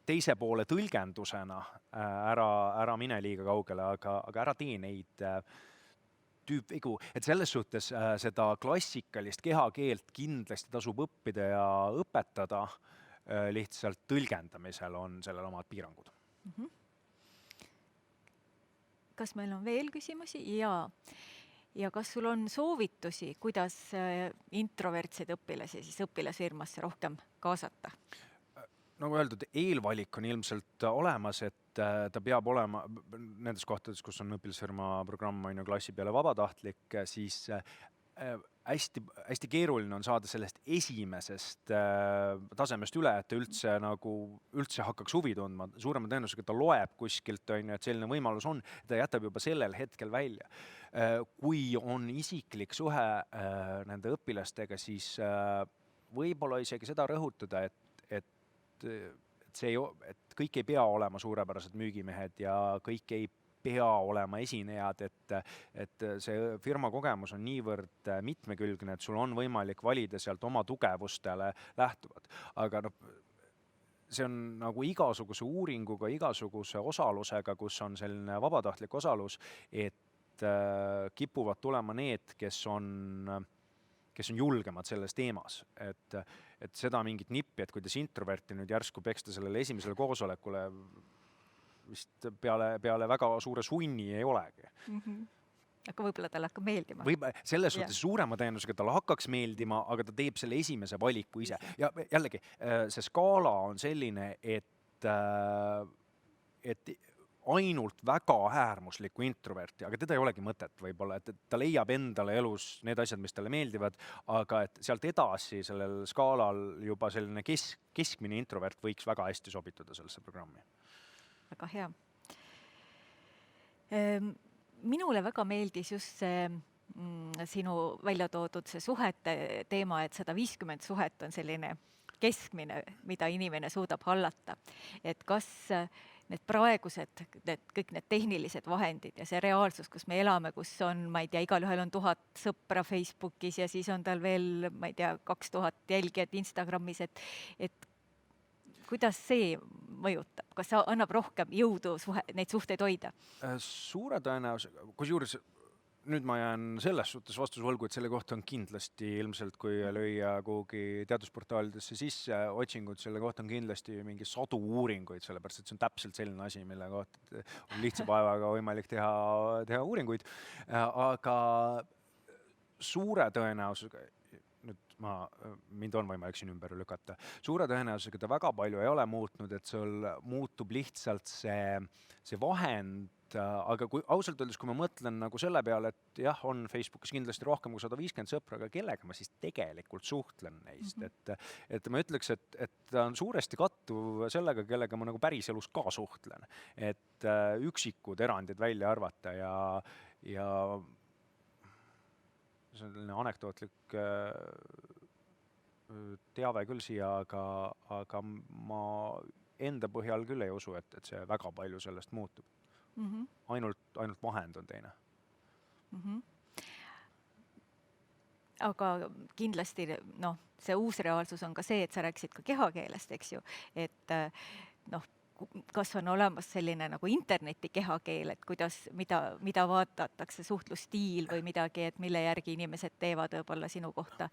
Teise poole tõlgendusena ära mine liiga kaugele, aga ära tee neid tüüpvigu. Et selles suhtes seda klassikalist kehakeelt kindlasti tasub õppida ja õpetada, lihtsalt tõlgendamisel on sellel omad piirangud. Kas meil on veel küsimusi? Ja kas sul on soovitusi, kuidas introvertseid õpilasi siis õpilasfirmasse rohkem kaasata? Nagu öeldud, eelvalik on ilmselt olemas, et ta peab olema nendes kohtades, kus on õpilasfirma programm klassi peale vabatahtlik, siis hästi keeruline on saada sellest esimesest tasemest üle, et ta üldse hakkaks huvi tundma. Suurema tõenäosusega ta loeb kuskilt, et selline võimalus on, ta jätab juba sellel hetkel välja. Kui on isiklik suhe nende õpilastega, siis võib-olla isegi seda rõhutada, et kõik ei pea olema suurepärased müügimehed ja kõik ei pea olema esinejad, et see firma kogemus on niivõrd mitmekülgne, et sul on võimalik valida sealt oma tugevustele lähtuvad. Aga see on nagu igasuguse uuringuga, igasuguse osalusega, kus on selline vabatahtlik osalus, et kipuvad tulema need, kes on julgemad selles teemas. Et seda mingit nippi, et kuidas introverti nüüd järsku peksta sellele esimesele koosolekule, vist peale väga suure sunni ei olegi. Aga võib-olla talle hakkab meeldima. Selles suhtes suurema tõenäosusega talle hakkaks meeldima, aga ta teeb selle esimese valiku ise. Ja jällegi, see skaala on selline, et ainult väga äärmuslikku introverti, aga teda ei olegi mõtet võib-olla, et ta leiab endale elus need asjad, mis talle meeldivad, aga et sealt edasi sellel skaalal juba selline keskmine introvert võiks väga hästi sobituda sellesse programmi. Väga hea. Minule väga meeldis just see sinu välja toodud see suhete teema, et 150 suhet on selline keskmine, mida inimene suudab hallata. Et kas need praegused, kõik need tehnilised vahendid ja see reaalsus, kus me elame, kus on, ma ei tea, igalühel on 1000 sõpra Facebookis ja siis on tal veel, ma ei tea, 2000 jälgijat Instagramis, et kuidas see mõjutab, kas see annab rohkem jõudu neid suhteid hoida? Suure tõenäosusega, kusjuures nüüd ma jään selles suhtes vastuse võlgu, et selle kohta on kindlasti ilmselt, kui lüüa kuhugi teadusportaalidesse sisse otsingud, selle kohta on kindlasti mingi 100 uuringuid, sellepärast et see on täpselt selline asi, mille kohta on lihtsa vaevaga võimalik teha uuringuid. Aga suure tõenäosusega, nüüd mind on võimalik siin ümber lükata, suure tõenäosusega ta väga palju ei ole muutnud, et sul muutub lihtsalt see vahend, aga kui ausalt öeldes, kui ma mõtlen nagu selle peale, et jah, on Facebookis kindlasti rohkem kui 150 sõpra, aga kellega ma siis tegelikult suhtlen neist, et ma ütleks, et ta on suuresti kattuv sellega, kellega ma nagu päriselus ka suhtlen, et üksikud erandid välja arvata ja see on selline anekdootlik teave küll siia, aga ma enda põhjal küll ei usu, et see väga palju sellest muutub. Ainult vahend on teine. Aga kindlasti see uus reaalsus on ka see, et sa rääkisid ka kehakeelest, eks ju, et kas on olemas selline nagu interneti kehakeel, et mida vaadatakse, suhtlusstiil või midagi, et mille järgi inimesed teevad võib-olla sinu kohta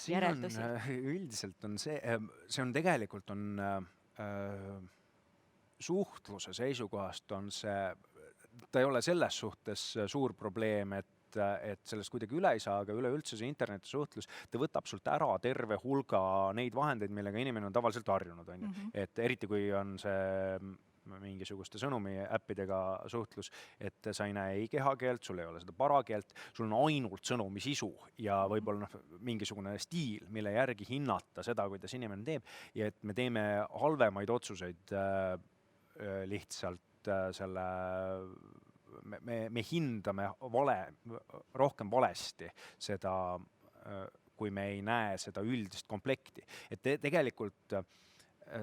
järeldusi? Üldiselt on see on tegelikult suhtluse seisukohast on ta ei ole selles suhtes suur probleem, et sellest kuidagi üle ei saa, aga üleüldse see internetisuhtlus, ta võtab sult ära terve hulga neid vahendeid, millega inimene on tavaliselt harjunud. Et eriti kui on see mingisuguste sõnumiäppidega suhtlus, et sa ei näe ei kehakeelt, sul ei ole seda parakeelt, sul on ainult sõnumi sisu ja võib-olla mingisugune stiil, mille järgi hinnata seda, kuidas inimene teeb ja et me teeme halvemaid otsuseid lihtsalt me hindame rohkem valesti seda, kui me ei näe seda üldist komplekti. Et tegelikult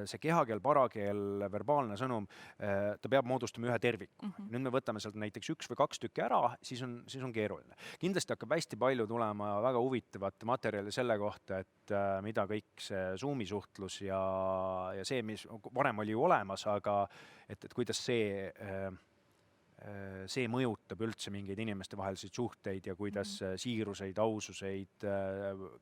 see kehakeel, parakeel, verbaalne sõnum, ta peab moodustama ühe terviku. Nüüd me võtame sealt näiteks 1 või 2 tükki ära, siis on keeruline. Kindlasti hakkab hästi palju tulema väga huvitavat materjali selle kohta, et mida kõik see Zoomi suhtlus ja see, mis varem oli ju olemas, aga et kuidas see mõjutab üldse mingeid inimeste vaheliseid suhteid ja kuidas siiruseid, aususeid,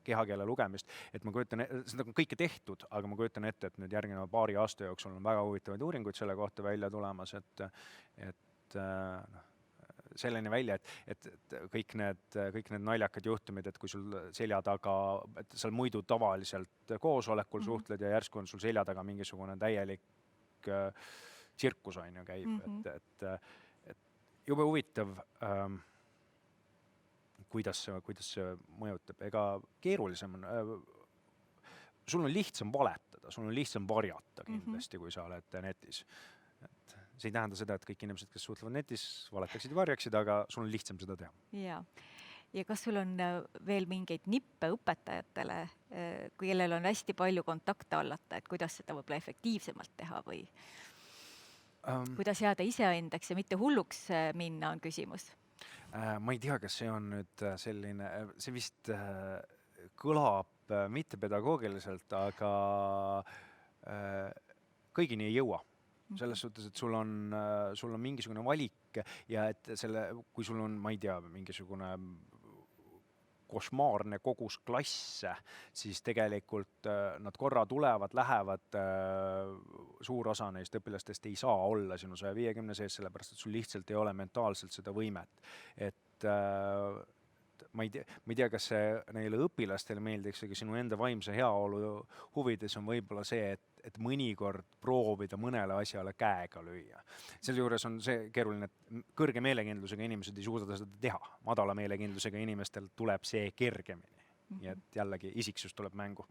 kehakeele lugemist. Et ma kujutan, seda on kõike tehtud, aga ma kujutan ette, et nüüd järgneva paari aasta jooksul on väga huvitavaid uuringuid selle kohta välja tulemas, et selleni välja, et kõik need naljakad juhtumid, et kui sul selja taga, et seal muidu tavaliselt koosolekul suhtled ja järsku on sul selja taga mingisugune täielik tsirkus on ju käib, et jube huvitav, kuidas see mõjutab. Ega keerulisem on, sul on lihtsam valetada, sul on lihtsam varjata kindlasti, kui sa oled netis. Et see ei tähenda seda, et kõik inimesed, kes suhtlevad netis, valetaksid ja varjaksid, aga sul on lihtsam seda teha. Ja kas sul on veel mingeid nippe õpetajatele, kellel on hästi palju kontakte hallata, et kuidas seda võib-olla efektiivsemalt teha või kuidas jääda iseendaks ja mitte hulluks minna, on küsimus? Ma ei tea, kas see on nüüd selline, see vist kõlab mitte pedagoogiliselt, aga kõigini ei jõua. Selles suhtes, et sul on mingisugune valik ja et kui sul on, ma ei tea, mingisugune košmaarne kogus klasse, siis tegelikult nad korra tulevad, lähevad, suur osa neist õpilastest ei saa olla sinu 150 sees, sellepärast, et sul lihtsalt ei ole mentaalselt seda võimet. Et ma ei tea, kas see neile õpilastele meeldiks, aga sinu enda vaimse heaolu huvides on võib-olla see, et mõnikord proovida mõnele asjale käega lüüa. Selle juures on see keeruline, et kõrge meelekindlusega inimesed ei suuda seda teha. Madala meelekindlusega inimestel tuleb see kergemini. Nii et jällegi isiksus tuleb mängu.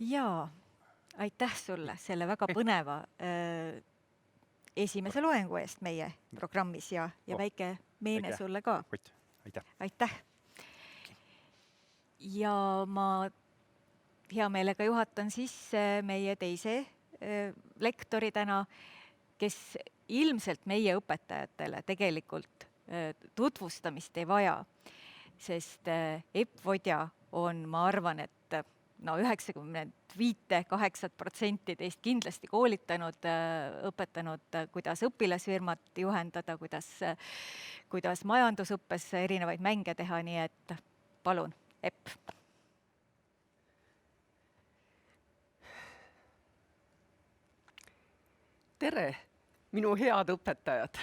Jaa, aitäh sulle selle väga põneva esimese loengu eest meie programmis ja väike meene sulle ka. Aitäh. Ja ma hea meelega juhatan sisse meie teise lektori täna, kes ilmselt meie õpetajatele tegelikult tutvustamist ei vaja, sest Epp Vodja on, ma arvan, et 95-8% teist kindlasti koolitanud, õpetanud, kuidas õpilasfirmat juhendada, kuidas majandusõppes erinevaid mänge teha, nii et palun, Epp. Tere, minu head õpetajad!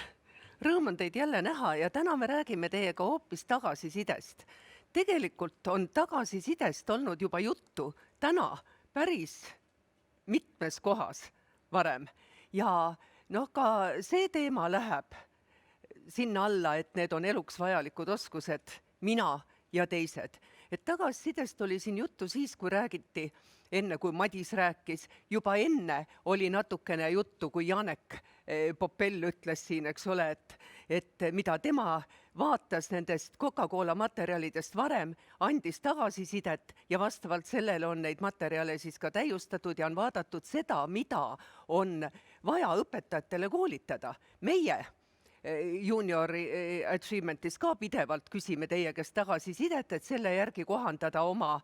Rõõm on teid jälle näha ja täna me räägime teiega hoopis tagasisidest. Tegelikult on tagasisidest olnud juba juttu täna päris mitmes kohas varem. Ja ka see teema läheb sinna alla, et need on eluks vajalikud oskused, mina ja teised. Et tagasisidest oli siin juttu siis, kui räägiti, enne kui Madis rääkis, juba enne oli natukene juttu, kui Janek Popell ütles siin, eks ole, et mida tema vaatas nendest Coca-Cola materjalidest varem, andis tagasisidet ja vastavalt sellele on neid materjale siis ka täiustatud ja on vaadatud seda, mida on vaja õpetajatele koolitada. Meie Junior Achievementis ka pidevalt küsime teie käest tagasisidet, et selle järgi kohandada oma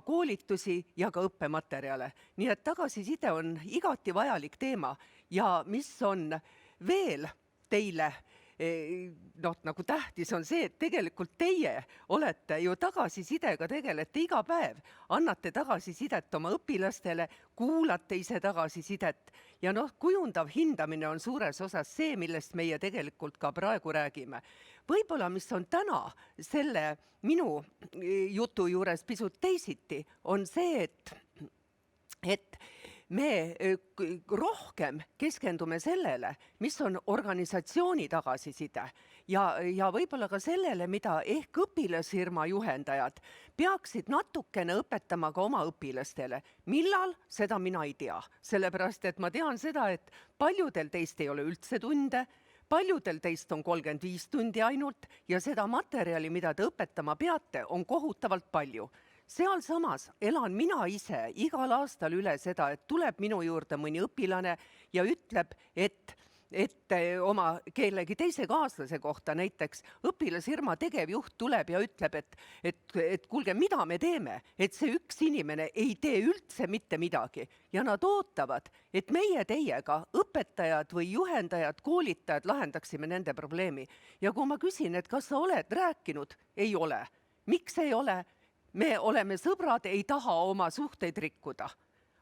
koolitusi ja ka õppematerjale. Nii et tagasiside on igati vajalik teema ja mis on veel teile nagu tähtis on see, et tegelikult teie olete ju tagasisidega tegelete iga päev, annate tagasisidet oma õpilastele, kuulate ise tagasisidet ja kujundav hindamine on suures osas see, millest meie tegelikult ka praegu räägime. Võib-olla, mis on täna selle minu jutu juures pisut teisiti, on see, et me rohkem keskendume sellele, mis on organisatsiooni tagasiside ja võib-olla ka sellele, mida ehk õpilasfirma juhendajad peaksid natukene õpetama ka oma õpilastele. Millal? Seda mina ei tea, sellepärast et ma tean seda, et paljudel teist ei ole üldse tunde, paljudel teist on 35 tundi ainult ja seda materjali, mida te õpetama peate, on kohutavalt palju. Sealsamas elan mina ise igal aastal üle seda, et tuleb minu juurde mõni õpilane ja ütleb, et oma kellegi teise kaaslase kohta, näiteks õpilasfirma tegevjuht tuleb ja ütleb, et kuulge, mida me teeme, et see üks inimene ei tee üldse mitte midagi. Ja nad ootavad, et meie teiega, õpetajad või juhendajad, koolitajad, lahendaksime nende probleemi. Ja kui ma küsin, et kas sa oled rääkinud, ei ole. Miks ei ole? Me oleme sõbrad, ei taha oma suhteid rikkuda.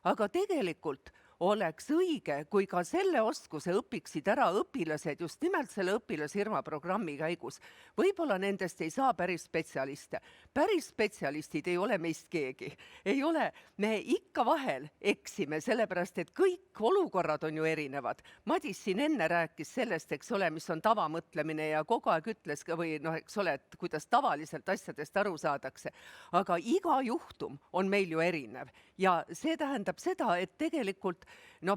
Aga tegelikult oleks õige, kui ka selle oskuse õpiksid ära õpilased just nimelt selle õpilasfirma programmi käigus. Võib-olla nendest ei saa päris spetsialiste. Päris spetsialistid ei ole meist keegi. Ei ole. Me ikka vahel eksime, sellepärast et kõik olukorrad on ju erinevad. Madis siin enne rääkis sellest, eks ole, mis on tavamõtlemine ja kogu aeg ütles ka või eks ole, et kuidas tavaliselt asjadest aru saadakse. Aga iga juhtum on meil ju erinev ja see tähendab seda, et tegelikult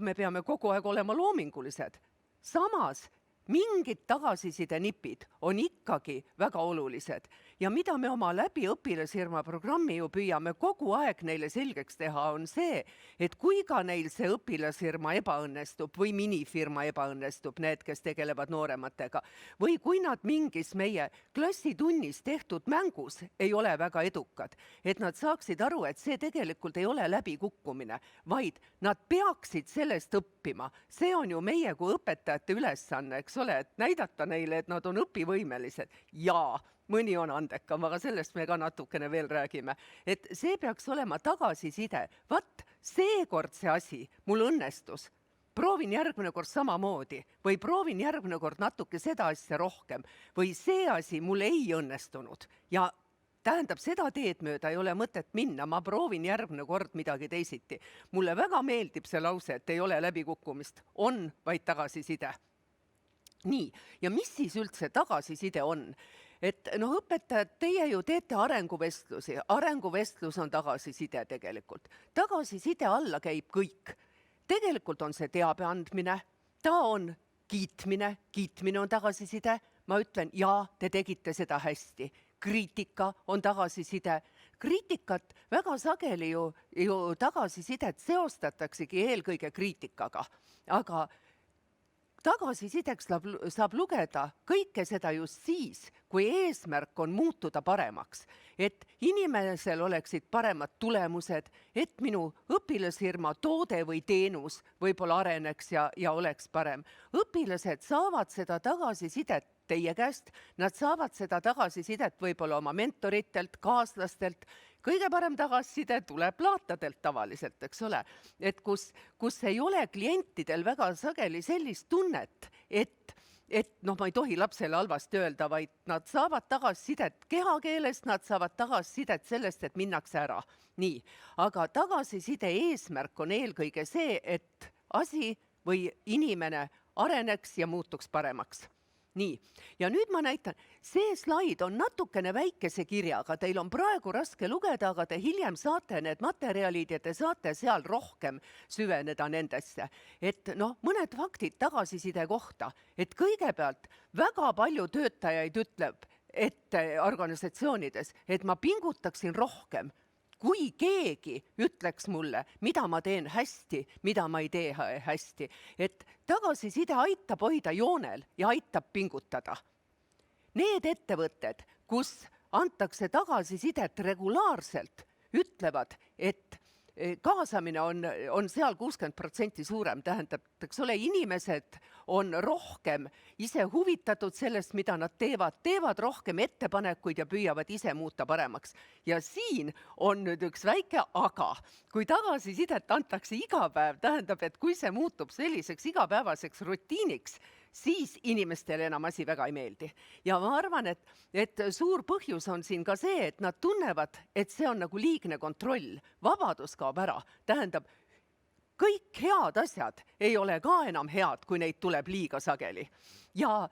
me peame kogu aeg olema loomingulised. Samas mingid tagasiside nipid on ikkagi väga olulised ja mida me oma läbi õpilasfirma programmi ju püüame kogu aeg neile selgeks teha, on see, et kui ka neil see õpilasfirma ebaõnnestub või minifirma ebaõnnestub, need, kes tegelevad noorematega, või kui nad mingis meie klassitunnis tehtud mängus ei ole väga edukad, et nad saaksid aru, et see tegelikult ei ole läbikukkumine, vaid nad peaksid sellest õppima. See on ju meie kui õpetajate ülesanne, eks ole, et näidata neile, et nad on õpivõimelised. Jaa, mõni on andekam, aga sellest me ka natukene veel räägime. Et see peaks olema tagasiside. Vaat, seekord see asi mul õnnestus. Proovin järgmine kord samamoodi või proovin järgmine kord natuke seda asja rohkem või see asi mul ei õnnestunud ja tähendab, seda teed mööda ei ole mõtet minna, ma proovin järgmine kord midagi teisiti. Mulle väga meeldib see lause, et ei ole läbikukkumist, on vaid tagasiside. Nii, ja mis siis üldse tagasiside on? Et õpetajad, teie ju teete arenguvestlusi. Arenguvestlus on tagasiside tegelikult. Tagasiside alla käib kõik. Tegelikult on see teabe andmine, ta on kiitmine on tagasiside. Ma ütlen, jaa, te tegite seda hästi. Kriitika on tagasiside. kriitikat väga sageli ju tagasisidet seostataksegi eelkõige kriitikaga, aga tagasisideks saab lugeda kõike seda just siis, kui eesmärk on muutuda paremaks, et inimesel oleksid paremad tulemused, et minu õpilasfirma toode või teenus võib-olla areneks ja oleks parem. Õpilased saavad seda tagasisidet teie käest, nad saavad seda tagasisidet võib-olla oma mentoritelt, kaaslastelt, kõige parem tagasiside tuleb laatadelt tavaliselt, eks ole, et kus ei ole klientidel väga sageli sellist tunnet, et ma ei tohi lapsele halvasti öelda, vaid nad saavad tagasisidet kehakeelest, nad saavad tagasisidet sellest, et minnakse ära. Nii, aga tagasiside eesmärk on eelkõige see, et asi või inimene areneks ja muutuks paremaks. Nii, ja nüüd ma näitan, see slaid on natukene väikese kirjaga, teil on praegu raske lugeda, aga te hiljem saate need materjalid ja te saate seal rohkem süveneda nendesse. Et mõned faktid tagasiside kohta, et kõigepealt väga palju töötajaid ütleb, et organisatsioonides, et ma pingutaksin rohkem. Kui keegi ütleks mulle, mida ma teen hästi, mida ma ei tee hästi, et tagasiside aitab hoida joonel ja aitab pingutada. Need ettevõtted, kus antakse tagasisidet regulaarselt, ütlevad, et kaasamine on seal 60% suurem, tähendab, eks ole, inimesed on rohkem ise huvitatud sellest, mida nad teevad rohkem ettepanekuid ja püüavad ise muuta paremaks. Ja siin on nüüd üks väike aga. Kui tagasisidet antakse iga päev, tähendab, et kui see muutub selliseks igapäevaseks rutiiniks, siis inimestele enam asi väga ei meeldi. Ja ma arvan, et suur põhjus on siin ka see, et nad tunnevad, et see on nagu liigne kontroll. Vabadus kaob ära. Tähendab, kõik head asjad ei ole ka enam head, kui neid tuleb liiga sageli. Ja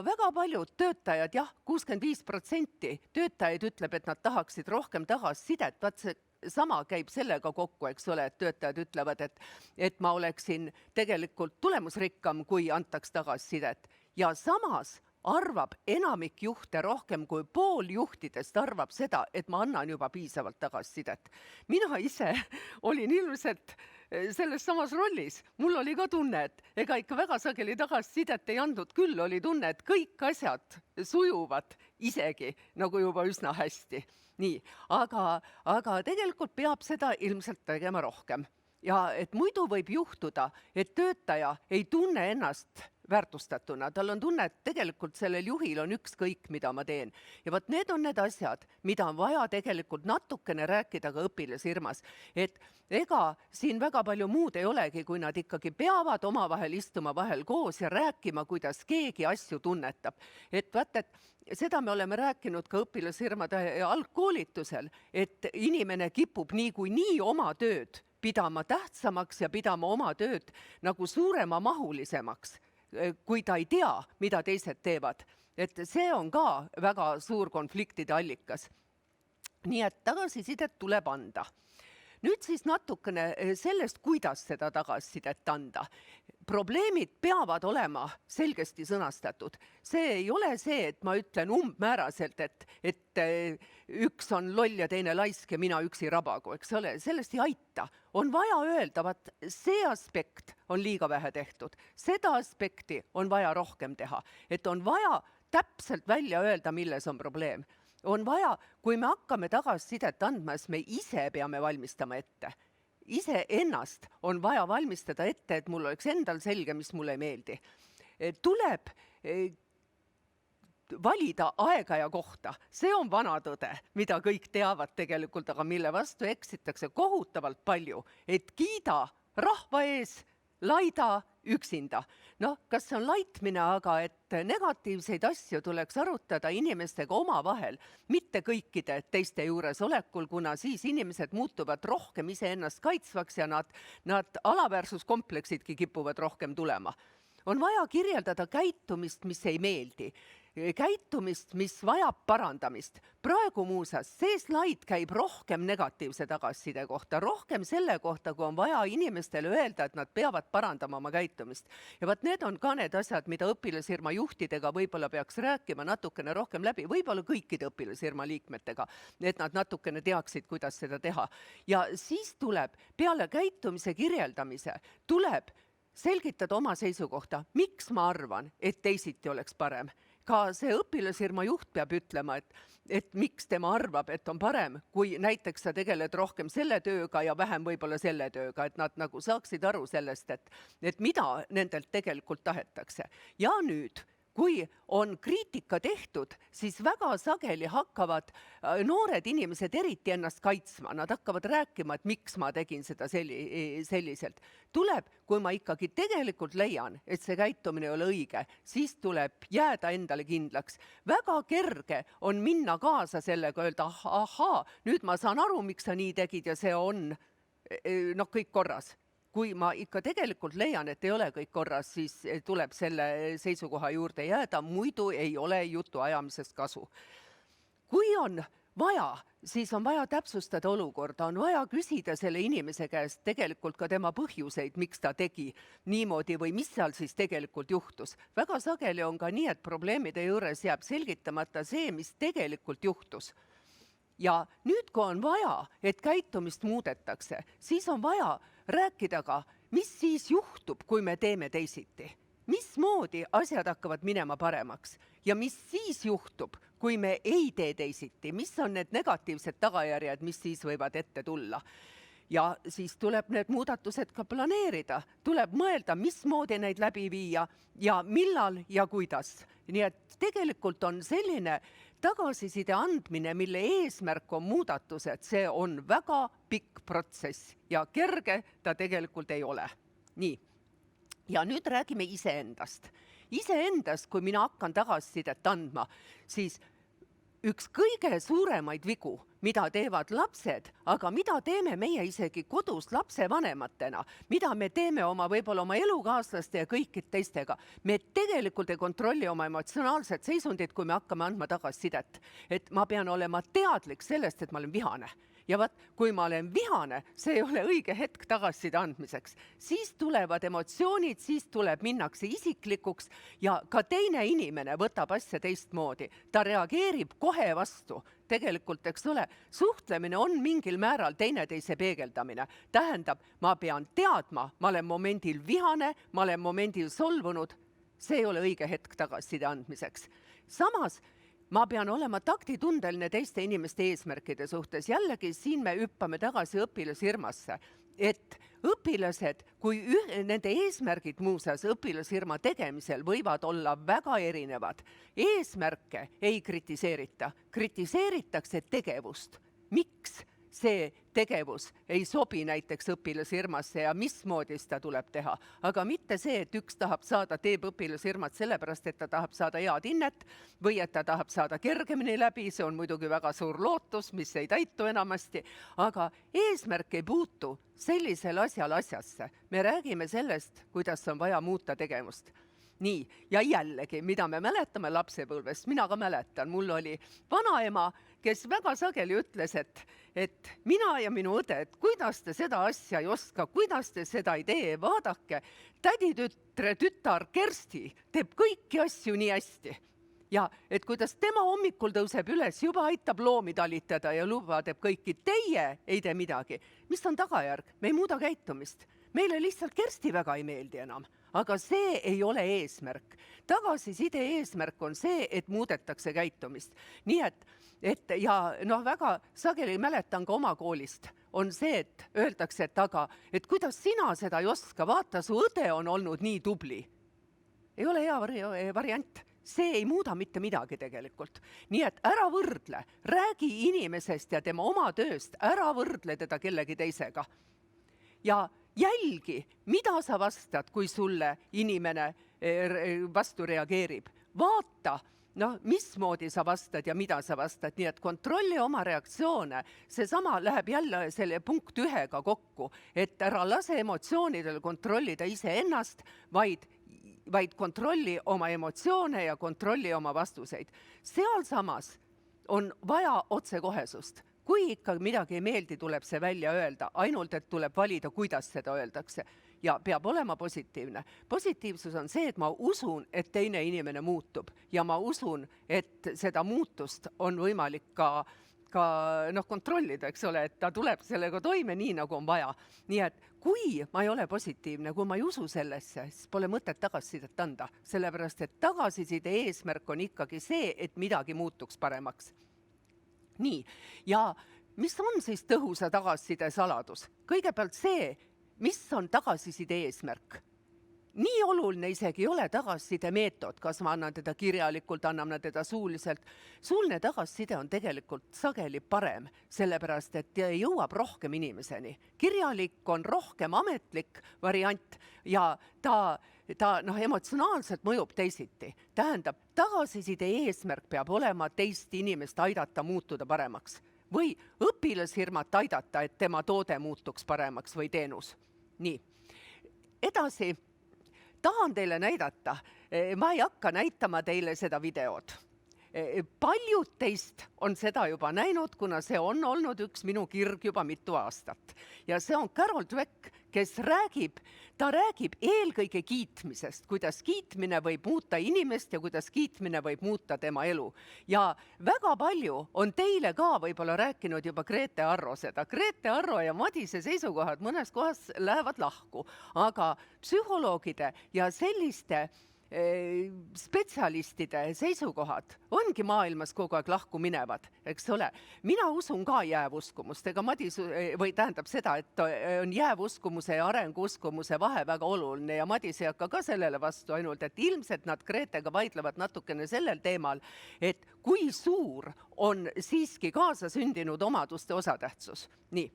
väga paljud töötajad, 65% töötajaid ütleb, et nad tahaksid rohkem tagasisidet. Vaat see sama käib sellega kokku, eks ole, et töötajad ütlevad, et ma oleksin tegelikult tulemusrikkam, kui antaks tagasisidet. Ja samas arvab enamik juhte, rohkem kui pool juhtidest arvab seda, et ma annan juba piisavalt tagasisidet. Mina ise olin ilmselt selles samas rollis. Mul oli ka tunne, et ega ikka väga sageli tagasisidet ei andnud, küll oli tunne, et kõik asjad sujuvad isegi nagu juba üsna hästi. Nii, aga tegelikult peab seda ilmselt tegema rohkem. Ja et muidu võib juhtuda, et töötaja ei tunne ennast väärtustatuna. Tal on tunne, et tegelikult sellel juhil on ükskõik, mida ma teen. Ja võt need on need asjad, mida on vaja tegelikult natukene rääkida ka õpilasfirmas. Et ega siin väga palju muud ei olegi, kui nad ikkagi peavad omavahel istuma vahel koos ja rääkima, kuidas keegi asju tunnetab. Et seda me oleme rääkinud ka õpilasfirmade algkoolitusel, et inimene kipub niikuinii oma tööd pidama tähtsamaks ja pidama oma tööd nagu suurema mahulisemaks, kui ta ei tea, mida teised teevad. Et see on ka väga suur konfliktide allikas. Nii et tagasisidet tuleb anda. Nüüd siis natukene sellest, kuidas seda tagasisidet anda. Probleemid peavad olema selgesti sõnastatud. See ei ole see, et ma ütlen umbmääraselt, et üks on loll ja teine laisk ja mina üksi rabagu, eks ole, sellest ei aita. On vaja öelda, vaat see aspekt on liiga vähe tehtud. Seda aspekti on vaja rohkem teha. Et on vaja täpselt välja öelda, milles on probleem. On vaja, kui me hakkame tagasisidet andma, siis me ise peame valmistama ette. Ise ennast on vaja valmistada ette, et mul oleks endal selge, mis mulle ei meeldi. Tuleb valida aega ja kohta. See on vana tõde, mida kõik teavad tegelikult, aga mille vastu eksitakse kohutavalt palju. Et kiida rahva ees, laida üksinda. Kas see on laitmine, aga et negatiivseid asju tuleks arutada inimestega omavahel, mitte kõikide teiste juures olekul, kuna siis inimesed muutuvad rohkem iseennast kaitsvaks ja nad alaväärsuskompleksidki kipuvad rohkem tulema. on vaja kirjeldada käitumist, mis ei meeldi, käitumist, mis vajab parandamist. Praegu muuseas see slaid käib rohkem negatiivse tagasiside kohta, rohkem selle kohta, kui on vaja inimestele öelda, et nad peavad parandama oma käitumist. Ja vaat need on ka need asjad, mida õpilasfirma juhtidega võib-olla peaks rääkima natukene rohkem läbi, võib-olla kõikide õpilasfirma liikmetega, et nad natukene teaksid, kuidas seda teha. Ja siis tuleb peale käitumise kirjeldamise, tuleb selgitada oma seisukohta, miks ma arvan, et teisiti oleks parem. Ka see õpilasfirma juht peab ütlema, et miks tema arvab, et on parem, kui näiteks sa tegeled rohkem selle tööga ja vähem võib-olla selle tööga, et nad nagu saaksid aru sellest, et mida nendelt tegelikult tahetakse. Ja nüüd, kui on kriitika tehtud, siis väga sageli hakkavad noored inimesed eriti ennast kaitsma. Nad hakkavad rääkima, et miks ma tegin seda selliselt. Tuleb, kui ma ikkagi tegelikult leian, et see käitumine ei ole õige, siis tuleb jääda endale kindlaks. Väga kerge on minna kaasa sellega, öelda, ahaa, nüüd ma saan aru, miks sa nii tegid ja see on kõik korras. Kui ma ikka tegelikult leian, et ei ole kõik korras, siis tuleb selle seisukoha juurde jääda, muidu ei ole jutu ajamisest kasu. Kui on vaja, siis on vaja täpsustada olukorda, on vaja küsida selle inimese käest tegelikult ka tema põhjuseid, miks ta tegi niimoodi või mis seal siis tegelikult juhtus. Väga sageli on ka nii, et probleemide juures jääb selgitamata see, mis tegelikult juhtus. Ja nüüd, kui on vaja, et käitumist muudetakse, siis on vaja rääkida ka, mis siis juhtub, kui me teeme teisiti. Mismoodi asjad hakkavad minema paremaks ja mis siis juhtub, kui me ei tee teisiti, mis on need negatiivsed tagajärjed, mis siis võivad ette tulla. Ja siis tuleb need muudatused ka planeerida, tuleb mõelda, mismoodi neid läbi viia ja millal ja kuidas. Nii et tegelikult on selline tagasiside andmine, mille eesmärk on muudatused, see on väga pikk protsess ja kerge ta tegelikult ei ole. Nii, ja nüüd räägime iseendast. Iseendast, kui mina hakkan tagasisidet andma, siis üks kõige suuremaid vigu, mida teevad lapsed, aga mida teeme meie isegi kodus lapsevanematena, mida me teeme võib-olla oma elukaaslaste ja kõikide teistega. Me tegelikult ei kontrolli oma emotsionaalset seisundit, kui me hakkame andma tagasisidet. Et ma pean olema teadlik sellest, et ma olen vihane. Ja vaat, kui ma olen vihane, see ei ole õige hetk tagasiside andmiseks. Siis tulevad emotsioonid, siis minnakse isiklikuks ja ka teine inimene võtab asja teistmoodi. Ta reageerib kohe vastu. Tegelikult, eks ole, suhtlemine on mingil määral teineteise peegeldamine. Tähendab, ma pean teadma, ma olen momendil vihane, ma olen momendil solvunud. See ei ole õige hetk tagasiside andmiseks. Samas, ma pean olema taktitundeline teiste inimeste eesmärkide suhtes. Jällegi siin me hüppame tagasi õpilasfirmasse, et õpilased, kui nende eesmärgid muuseas õpilasfirma tegemisel võivad olla väga erinevad. Eesmärke ei kritiseerita, kritiseeritakse tegevust. Miks see tegevus ei sobi näiteks õpilasfirmasse ja mismoodi seda tuleb teha. Aga mitte see, et üks tahab saada, teeb õpilasfirmat sellepärast, et ta tahab saada head hinnet või et ta tahab saada kergemini läbi, see on muidugi väga suur lootus, mis ei täitu enamasti, aga eesmärk ei puutu sellisel asjal asjasse. Me räägime sellest, kuidas on vaja muuta tegevust. Nii, ja jällegi, mida me mäletame lapsepõlvest, mina ka mäletan, mul oli vanaema, kes väga sageli ütles, et mina ja minu õde, et kuidas te seda asja ei oska, kuidas te seda ei tee, vaadake, tütar Kersti teeb kõiki asju nii hästi. Ja et kuidas tema hommikul tõuseb üles, juba aitab loomi talitada ja luba teeb kõiki, teie ei tee midagi. Mis on tagajärg? Me ei muuda käitumist. Meile lihtsalt Kersti väga ei meeldi enam. Aga see ei ole eesmärk. Tagasiside eesmärk on see, et muudetakse käitumist. Nii et ja väga sageli mäletan ka oma koolist, on see, et öeldakse, et kuidas sina seda ei oska, vaata, su õde on olnud nii tubli. Ei ole hea variant. See ei muuda mitte midagi tegelikult. Nii et ära võrdle, räägi inimesest ja tema oma tööst, ära võrdle teda kellegi teisega. Ja jälgi, mida sa vastad, kui sulle inimene vastu reageerib. Vaata, mismoodi sa vastad ja mida sa vastad, nii et kontrolli oma reaktsioone. Seesama läheb jälle selle punkt 1-ga kokku, et ära lase emotsioonidel kontrollida iseennast, vaid vaid kontrolli oma emotsioone ja kontrolli oma vastuseid. Sealsamas on vaja otsekohesust. Kui ikka midagi ei meeldi, tuleb see välja öelda, ainult et tuleb valida, kuidas seda öeldakse. Ja peab olema positiivne. Positiivsus on see, et ma usun, et teine inimene muutub ja ma usun, et seda muutust on võimalik ka kontrollida, eks ole, et ta tuleb sellega toime nii, nagu on vaja. Nii et kui ma ei ole positiivne, kui ma ei usu sellesse, siis pole mõtet tagasisidet anda, sellepärast et tagasiside eesmärk on ikkagi see, et midagi muutuks paremaks. Nii, ja mis on siis tõhusa tagasiside saladus? Kõigepealt see, mis on tagasiside eesmärk. Nii oluline isegi ei ole tagasiside meetod, kas ma annan teda kirjalikult, anname teda suuliselt. Suuline tagasiside on tegelikult sageli parem, sellepärast et jõuab rohkem inimeseni. Kirjalik on rohkem ametlik variant ja ta emotsionaalselt mõjub teisiti. Tähendab, tagasiside eesmärk peab olema teist inimest aidata muutuda paremaks või õpilasfirmat aidata, et tema toode muutuks paremaks või teenus. Nii, edasi tahan teile näidata, ma ei hakka näitama teile seda videod. Paljud teist on seda juba näinud, kuna see on olnud üks minu kirg juba mitu aastat. Ja see on Carol Dweck, kes räägib eelkõige kiitmisest, kuidas kiitmine võib muuta inimest ja kuidas kiitmine võib muuta tema elu. Ja väga palju on teile ka võib-olla rääkinud juba Grete Arro seda. Grete Arro ja Madise seisukohad mõnes kohas lähevad lahku, aga psühholoogide ja selliste spetsialistide seisukohad ongi maailmas kogu aeg lahku minevad, eks ole. Mina usun ka jäävuskumust, ega Madis, või tähendab seda, et on jäävuskumuse ja arenguskumuse vahe väga oluline ja Madis ei hakka ka sellele vastu, ainult et ilmselt nad Gretega vaidlevad natukene sellel teemal, et kui suur on siiski kaasasündinud omaduste osatähtsus. Nii.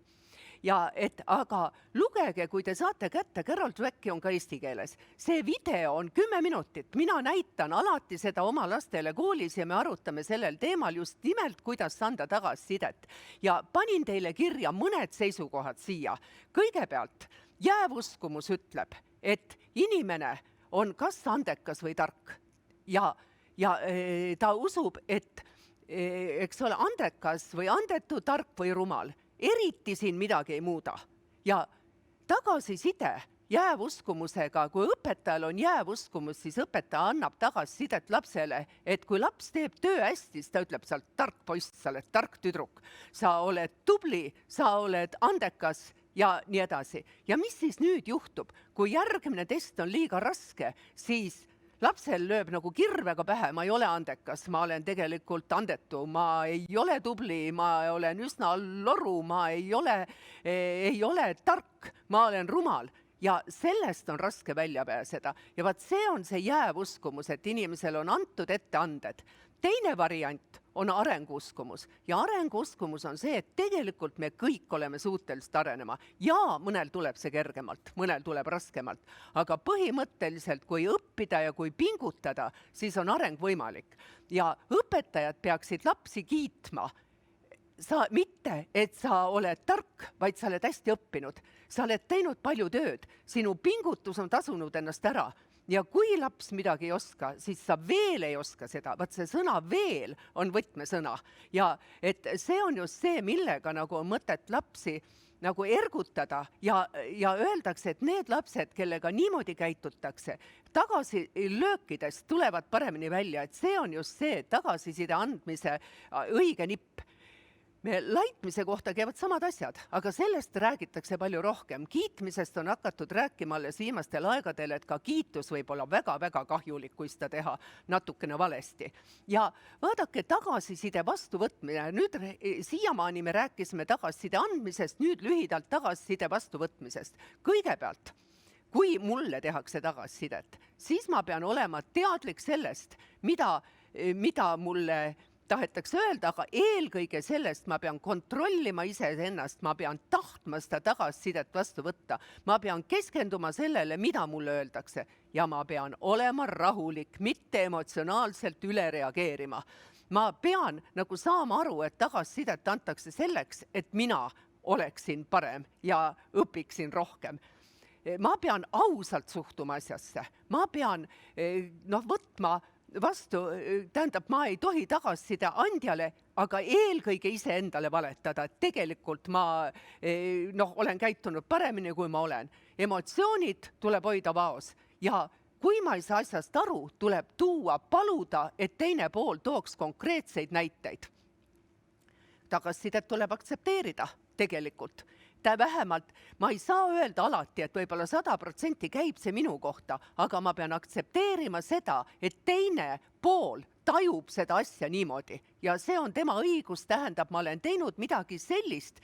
Ja aga lugege, kui te saate kätte, Carol Dwecki on ka eesti keeles. See video on 10 minutit. Mina näitan alati seda oma lastele koolis ja me arutame sellel teemal just nimelt, kuidas anda tagasisidet. Ja panin teile kirja mõned seisukohad siia. Kõigepealt, jäävuskumus ütleb, et inimene on kas andekas või tark. Ja ta usub, et eks ole, andekas või andetu, tark või rumal. Eriti siin midagi ei muuda. Ja tagasiside jäävuskumusega, kui õpetajal on jäävuskumus, siis õpetaja annab tagasisidet lapsele, et kui laps teeb töö hästi, siis ta ütleb sealt tark poiss, sa oled tark tüdruk, sa oled tubli, sa oled andekas ja nii edasi. Ja mis siis nüüd juhtub? Kui järgmine test on liiga raske, siis lapsel lööb nagu kirvega pähe, ma ei ole andekas, ma olen tegelikult andetu, ma ei ole tubli, ma olen üsna loru, ma ei ole tark, ma olen rumal. Ja sellest on raske välja pääseda. Ja vaat see on see jäävuskumus, et inimesel on antud ette anded. Teine variant on arenguskumus. Ja arenguskumus on see, et tegelikult me kõik oleme suutelised arenema. Ja mõnel tuleb see kergemalt, mõnel tuleb raskemalt. Aga põhimõtteliselt, kui õppida ja kui pingutada, siis on areng võimalik. Ja õpetajad peaksid lapsi kiitma. Mitte, et sa oled tark, vaid sa oled hästi õppinud. Sa oled teinud palju tööd. Sinu pingutus on tasunud ennast ära. Ja kui laps midagi ei oska, siis sa veel ei oska seda. Vaat see sõna veel on võtmesõna. Ja et see on just see, millega nagu on mõtet lapsi nagu ergutada ja öeldakse, et need lapsed, kellega niimoodi käitutakse, tagasilöökidest tulevad paremini välja. Et see on just see tagasiside andmise õige nipp. Laitmise kohta käivad samad asjad, aga sellest räägitakse palju rohkem. Kiitmisest on hakatud rääkima alles viimastel aegadel, et ka kiitus võib olla väga-väga kahjulik, kui seda teha natukene valesti. Ja vaadake, tagasiside vastuvõtmine. Nüüd siiamaani me rääkisime tagasiside andmisest, nüüd lühidalt tagasiside vastuvõtmisest. Kõigepealt, kui mulle tehakse tagasisidet, siis ma pean olema teadlik sellest, mida mulle tahetakse öelda, aga eelkõige sellest ma pean kontrollima iseennast, ma pean tahtma seda tagasisidet vastu võtta, ma pean keskenduma sellele, mida mulle öeldakse ja ma pean olema rahulik, mitte emotsionaalselt üle reageerima. Ma pean nagu saama aru, et tagasisidet antakse selleks, et mina oleksin parem ja õpiksin rohkem. ma pean ausalt suhtuma asjasse, ma pean võtma vastu, tähendab, ma ei tohi tagasiside andjale, aga eelkõige iseendale valetada, et tegelikult ma olen käitunud paremini, kui ma olen. Emotsioonid tuleb hoida vaos ja kui ma ei saa asjast aru, tuleb paluda, et teine pool tooks konkreetseid näiteid. Tagasisidet tuleb aktsepteerida tegelikult. Vähemalt ma ei saa öelda alati, et võib-olla 100% käib see minu kohta, aga ma pean aktsepteerima seda, et teine pool tajub seda asja niimoodi ja see on tema õigus, tähendab, ma olen teinud midagi sellist,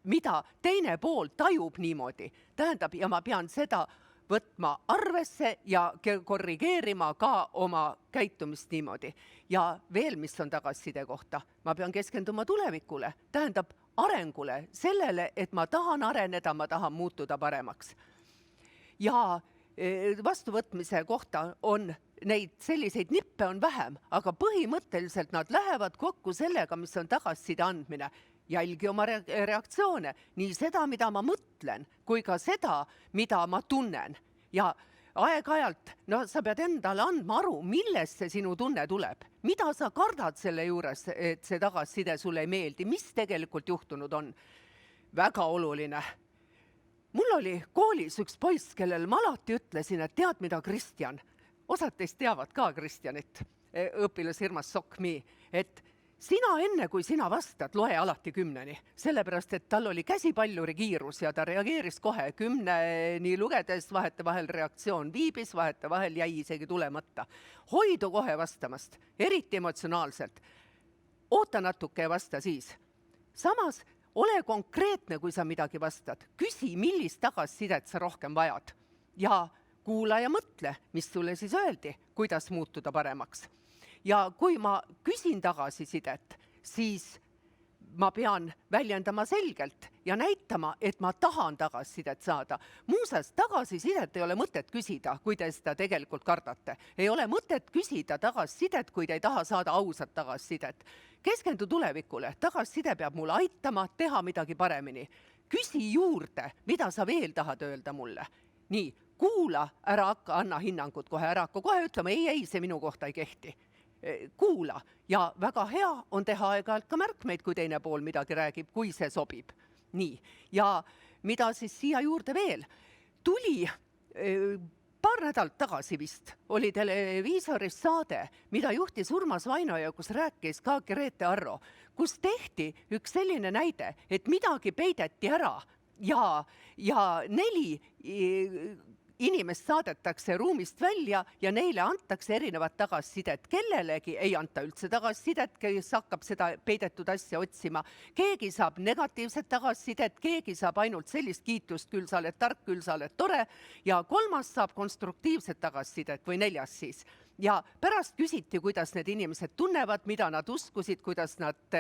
mida teine pool tajub niimoodi. Tähendab, ja ma pean seda võtma arvesse ja korrigeerima ka oma käitumist niimoodi. Ja veel, mis on tagasiside kohta, ma pean keskenduma tulevikule, tähendab arengule, sellele, et ma tahan areneda, ma tahan muutuda paremaks. Ja vastuvõtmise kohta on neid selliseid nippe on vähem, aga põhimõtteliselt nad lähevad kokku sellega, mis on tagasiside andmine. Jälgi oma reaktsioone, nii seda, mida ma mõtlen, kui ka seda, mida ma tunnen. Ja aeg-ajalt, sa pead endale andma aru, millest see sinu tunne tuleb. Mida sa kardad selle juures, et see tagasiside sulle ei meeldi, mis tegelikult juhtunud on? Väga oluline. Mul oli koolis üks poiss, kellel ma alati ütlesin, et tead mida, Kristjan? Osad teist teavad ka Kristjanit, õpilasfirmas SOCME, et sina enne, kui sina vastad, loe alati 10-ni, sellepärast, et tal oli käsipaljuri kiirus ja ta reageeris kohe 10-ni lugedes, vahetevahel reaktsioon viibis, vahetevahel jäi isegi tulemata. Hoidu kohe vastamast, eriti emotsionaalselt. Oota natuke ja vasta siis. Samas, ole konkreetne, kui sa midagi vastad. Küsi, millist tagasisidet sa rohkem vajad. Ja kuula ja mõtle, mis sulle siis öeldi, kuidas muutuda paremaks. Ja kui ma küsin tagasisidet, siis ma pean väljendama selgelt ja näitama, et ma tahan tagasisidet saada. Muuseas, tagasisidet ei ole mõtet küsida, kui te seda tegelikult kardate. Ei ole mõtet küsida tagasisidet, kui te ei taha saada ausat tagasisidet. Keskendu tulevikule. Tagasiside peab mulle aitama teha midagi paremini. Küsi juurde, mida sa veel tahad öelda mulle. Nii, kuula, ära hakka, anna hinnangut kohe, ära hakka kohe ütlema, ei, see minu kohta ei kehti. Kuula ja väga hea on teha aeg-ajalt ka märkmeid, kui teine pool midagi räägib, kui see sobib. Nii, ja mida siis siia juurde veel? Tuli paar nädalat tagasi vist, oli televiisoris saade, mida juhtis Urmas Vainoja, kus rääkis ka Grete Arro, kus tehti üks selline näide, et midagi peideti ära ja 4 inimest saadetakse ruumist välja ja neile antakse erinevat tagasisidet. Kellelegi ei anta üldse tagasisidet, kes hakkab seda peidetud asja otsima. Keegi saab negatiivset tagasisidet, keegi saab ainult sellist kiitust, küll sa oled tark, küll sa oled tore ja 3. saab konstruktiivset tagasisidet või 4. siis. Ja pärast küsiti, kuidas need inimesed tunnevad, mida nad uskusid, kuidas nad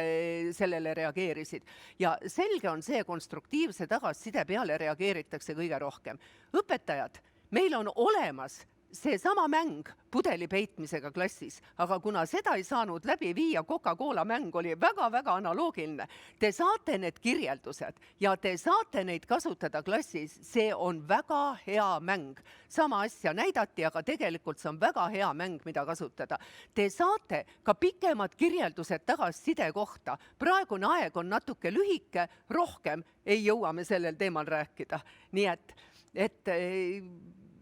sellele reageerisid. Ja selge on see, konstruktiivse tagasiside peale reageeritakse kõige rohkem. Õpetajad, meil on olemas see sama mäng pudeli peitmisega klassis, aga kuna seda ei saanud läbi viia, Coca-Cola mäng oli väga-väga analoogiline. Te saate need kirjeldused ja te saate neid kasutada klassis, see on väga hea mäng. Sama asja näidati, aga tegelikult see on väga hea mäng, mida kasutada. Te saate ka pikemad kirjeldused tagasiside kohta. Praegune aeg on natuke lühike, rohkem ei jõua me sellel teemal rääkida. Nii et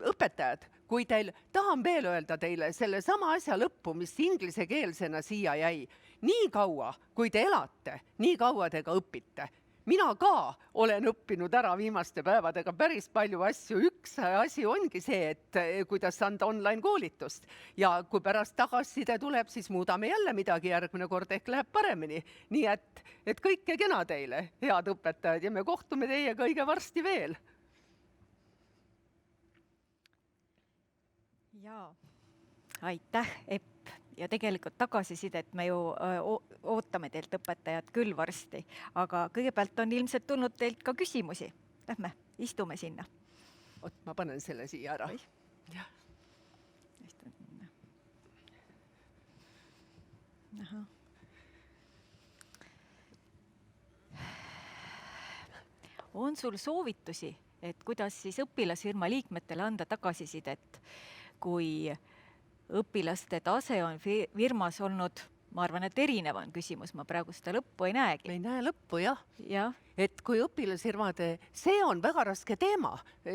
õpetajad, kui teil, tahan veel öelda teile selle sama asja lõppu, mis inglisekeelsena siia jäi. Nii kaua, kui te elate, nii kaua te ka õpite. Mina ka olen õppinud ära viimaste päevadega päris palju asju. Üks asi ongi see, et kuidas anda online koolitust. Ja kui pärast tagasiside tuleb, siis muudame jälle midagi järgmine kord, ehk läheb paremini. Nii et kõike kena teile, head õpetajad, ja me kohtume teiega õige varsti veel. Jaa, aitäh, Epp. Ja tegelikult tagasisidet me ju ootame teilt õpetajad küll varsti, aga kõigepealt on ilmselt tulnud teilt ka küsimusi. Lähme, istume sinna. Ma panen selle siia ära. Aha. On sul soovitusi, et kuidas siis õpilasfirma liikmetele anda tagasisidet, kui õpilaste tase on firmas olnud, ma arvan, et erinev on küsimus, ma praegu seda lõppu ei näegi. Me ei näe lõppu, jah. Jah, Et kui õpilasfirmade, see on väga raske teema.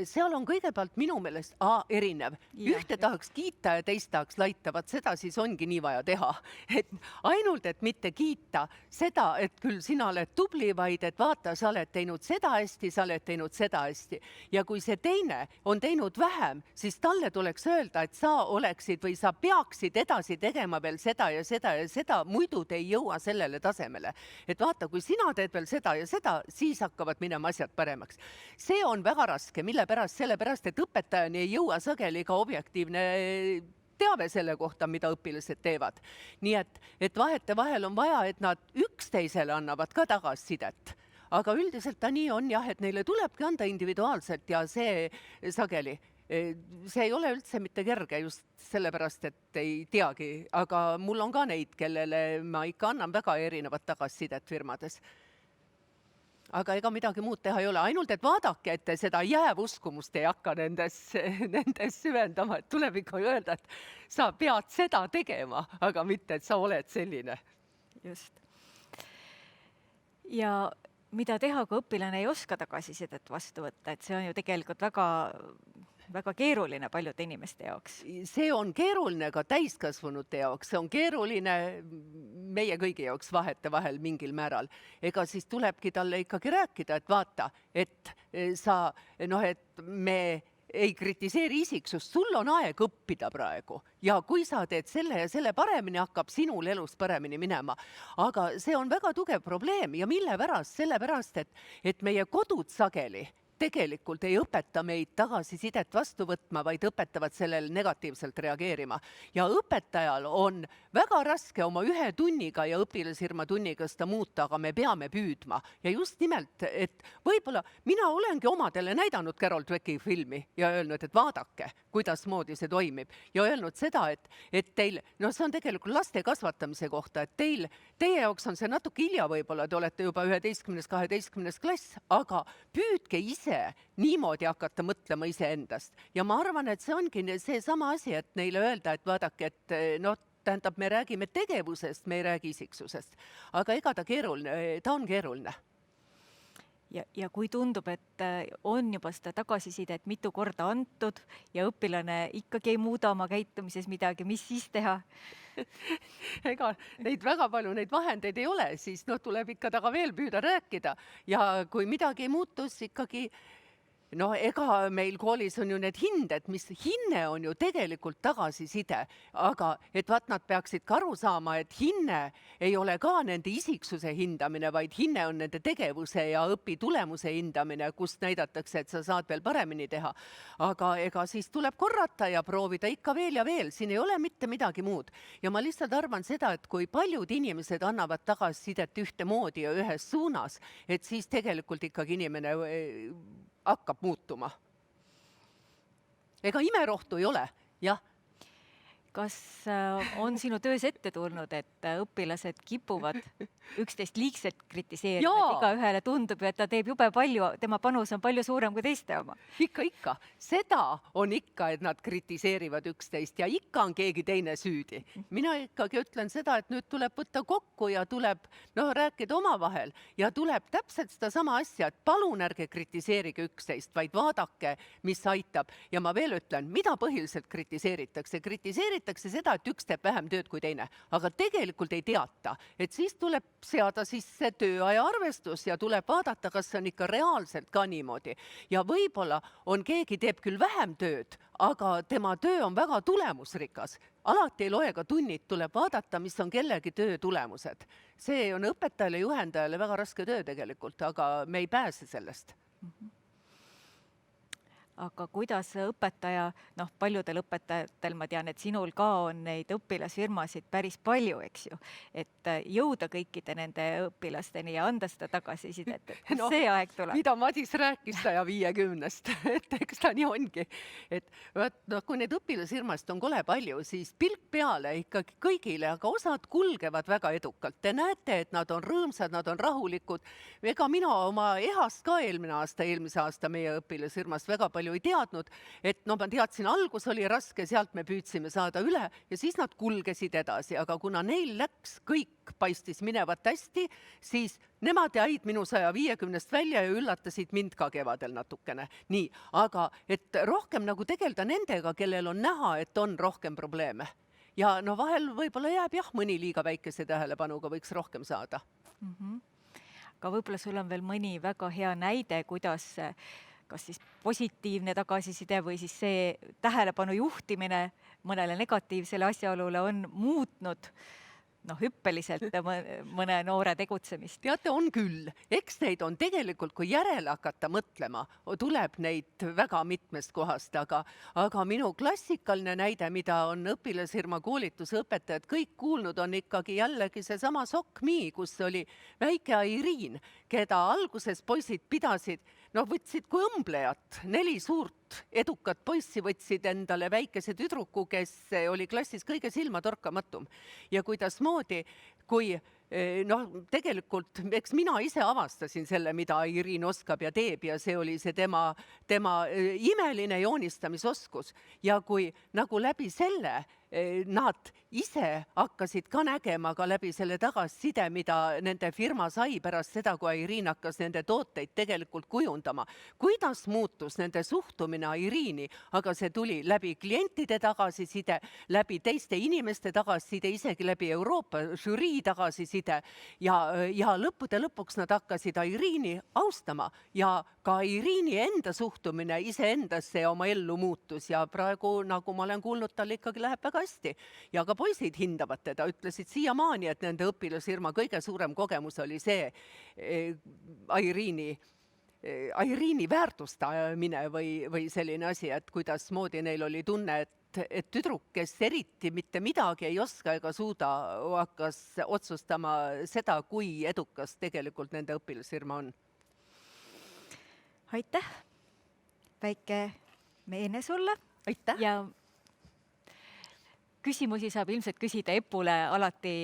Seal on kõigepealt minu meelest erinev. Jah, Ühte tahaks kiita ja teist tahaks laita, vaat seda siis ongi nii vaja teha. Et ainult, et mitte kiita seda, et küll sina oled tubli, vaid et vaata, sa oled teinud seda hästi, sa oled teinud seda hästi. Ja kui see teine on teinud vähem, siis talle tuleks öelda, et sa oleksid või sa peaksid edasi tegema veel seda ja seda ja seda, muidu te ei jõua sellele tasemele. Et vaata, kui sina teed veel seda ja seda, siis hakkavad minema asjad paremaks. See on väga raske, mille pärast? Sellepärast, et õpetajani ei jõua sageli ka objektiivne teave selle kohta, mida õpilased teevad. Nii et vahetevahel on vaja, et nad üksteisele annavad ka tagasisidet. Aga üldiselt ta nii on jah, et neile tulebki anda individuaalselt ja see sageli, see ei ole üldse mitte kerge just sellepärast, et ei teagi, aga mul on ka neid, kellele ma ikka annan väga erinevat tagasisidet firmades. Aga ega midagi muud teha ei ole, ainult et vaadake, et te seda jäävuskumust ei hakka nendes süvendama, et tuleb ikka öelda, et sa pead seda tegema, aga mitte, et sa oled selline. just. Ja mida teha, kui õpilane ei oska tagasisidet vastu võtta, et see on ju tegelikult väga keeruline paljude inimeste jaoks. See on keeruline ka täiskasvanute jaoks, see on keeruline meie kõigi jaoks vahetevahel mingil määral. Ega siis tulebki talle ikkagi rääkida, et vaata, et sa, et me ei kritiseeri isiksust, sul on aeg õppida praegu ja kui sa teed selle ja selle paremini, hakkab sinul elus paremini minema. Aga see on väga tugev probleem ja mille pärast? Sellepärast, et meie kodud sageli tegelikult ei õpeta meid tagasisidet vastu võtma, vaid õpetavad sellele negatiivselt reageerima. Ja õpetajal on väga raske oma 1 tunniga ja õpilasfirma tunniga seda muuta, aga me peame püüdma. Ja just nimelt, et võib-olla mina olengi omadele näidanud Carol Dwecki filmi ja öelnud, et vaadake, kuidas moodi see toimib. Ja öelnud seda, et teil, see on tegelikult laste kasvatamise kohta, et teie jaoks on see natuke hilja võib-olla, te olete juba 11.–12. klass, aga püüdke ise niimoodi hakata mõtlema iseendast. Ja ma arvan, et see ongi see sama asi, et neile öelda, et vaadake, et tähendab, me räägime tegevusest, me ei räägi isiksusest. Aga ega ta on keeruline. Ja kui tundub, et on juba seda tagasisidet mitu korda antud ja õpilane ikkagi ei muuda oma käitumises midagi, mis siis teha? Ega neid väga palju neid vahendeid ei ole, siis tuleb ikka taga veel püüda rääkida ja kui midagi ei muutus, ikkagi ega meil koolis on ju need hinded, mis hinne on ju tegelikult tagasiside, aga et vaat nad peaksid ka aru saama, et hinne ei ole ka nende isiksuse hindamine, vaid hinne on nende tegevuse ja õpitulemuse hindamine, kust näidatakse, et sa saad veel paremini teha. Aga ega siis tuleb korrata ja proovida ikka veel ja veel, siin ei ole mitte midagi muud. Ja ma lihtsalt arvan seda, et kui paljud inimesed annavad tagasisidet ühtemoodi ja ühes suunas, et siis tegelikult ikkagi inimene hakkab muutuma. Ega imerohtu ei ole, jah. Kas on sinu töös ette tulnud, et õpilased kipuvad üksteist liigselt kritiseerima, et igaühele tundub, et ta teeb jube palju, tema panus on palju suurem kui teiste oma? Ikka. Seda on ikka, et nad kritiseerivad üksteist ja ikka on keegi teine süüdi. Mina ikkagi ütlen seda, et nüüd tuleb võtta kokku ja tuleb rääkida omavahel ja tuleb täpselt seda sama asja, et palun ärge kritiseerige üksteist, vaid vaadake, mis aitab. Ja ma veel ütlen, mida põhiliselt kritiseeritakse? Kritiseeritakse seda, et üks teeb vähem tööd kui teine, aga tegelikult ei teata, et siis tuleb seada sisse tööaja arvestus ja tuleb vaadata, kas see on ikka reaalselt ka niimoodi. Ja võib-olla keegi teeb küll vähem tööd, aga tema töö on väga tulemusrikas. Alati ei loe ka tunnid, tuleb vaadata, mis on kellegi töö tulemused. See on õpetajale, juhendajale väga raske töö tegelikult, aga me ei pääse sellest. aga kuidas õpetaja, noh, paljudel õpetajatel, ma tean, et sinul ka on neid õpilasfirmasid päris palju, eks ju, et jõuda kõikide nende õpilasteni ja anda seda tagasisidet, et kust see aeg tuleb? Mida Madis rääkis 150-st, et eks ta nii ongi. Et kui neid õpilasfirmast on kole palju, siis pilk peale ikkagi kõigile, aga osad kulgevad väga edukalt. Te näete, et nad on rõõmsad, nad on rahulikud. Ega mina oma ehast ka eelmise aasta meie õpilasfirmast väga palju ei teadnud, et no ma teadsin, algus oli raske, sealt me püüdsime saada üle ja siis nad kulgesid edasi, aga kuna neil läks, kõik paistis minevat hästi, siis nemad jäid minu 150-st välja ja üllatasid mind ka kevadel natukene. Nii, aga et rohkem nagu tegelda nendega, kellel on näha, et on rohkem probleeme. Ja no vahel võib-olla jääb jah, mõni liiga väikese tähelepanuga võiks rohkem saada. Aga võib-olla sul on veel mõni väga hea näide, kuidas kas siis positiivne tagasiside või siis see tähelepanu juhtimine mõnele negatiivsele asjaolule on muutnud hüppeliselt mõne noore tegutsemist. Teate, on küll. Eks neid on tegelikult, kui järele hakata mõtlema, tuleb neid väga mitmest kohast, aga minu klassikaline näide, mida on õpilasfirma koolitusõpetajad kõik kuulnud, on ikkagi jällegi seesama SOCME, kus oli väike Airiin, keda alguses poisid pidasid, võtsid kui õmblejat. 4 suurt edukat poissi võtsid endale väikese tüdruku, kes oli klassis kõige silmatorkamatum. Ja kuidasmoodi, kui tegelikult, eks mina ise avastasin selle, mida Airiin oskab ja teeb ja see oli see tema imeline joonistamisoskus. Ja kui nagu läbi selle nad ise hakkasid ka nägema ka läbi selle tagasiside, mida nende firma sai pärast seda, kui Airiin hakkas nende tooteid tegelikult kujundama. Kuidas muutus nende suhtumine Airiini, aga see tuli läbi klientide tagasiside, läbi teiste inimeste tagasiside, isegi läbi Euroopa žürii tagasiside ja lõppude lõpuks nad hakkasid Airiini austama ja ka Airiini enda suhtumine iseendasse ja oma ellu muutus ja praegu, nagu ma olen kuulnud, tal ikkagi läheb väga hästi. Ja ka poisid hindavad teda, ütlesid siiamaani, et nende õpilasfirma kõige suurem kogemus oli see Airiini väärtustamine või selline asi, et kuidas moodi neil oli tunne, et tüdruk, kes eriti mitte midagi ei oska ega suuda, hakkas otsustama seda, kui edukas tegelikult nende õpilasfirma on. Aitäh, väike meene sulle. Aitäh. Ja küsimusi saab ilmselt küsida Epule alati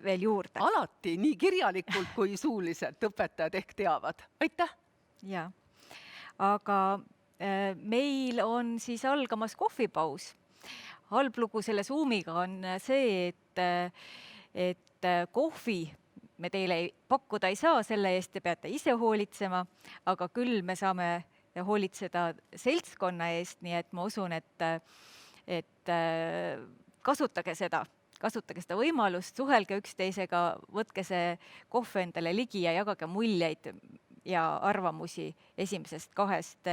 veel juurde. Alati, nii kirjalikult kui suuliselt õpetajad ehk teavad. Aitäh! Ja, aga meil on siis algamas kohvipaus. Halb lugu selle Zoomiga on see, et kohvi me teile pakkuda ei saa, selle eest te peate ise hoolitsema, aga küll me saame hoolitseda seltskonna eest, nii et ma usun, et kasutage seda võimalust, suhelge üksteisega, võtke see kohv endale ligi ja jagage muljeid ja arvamusi esimesest 2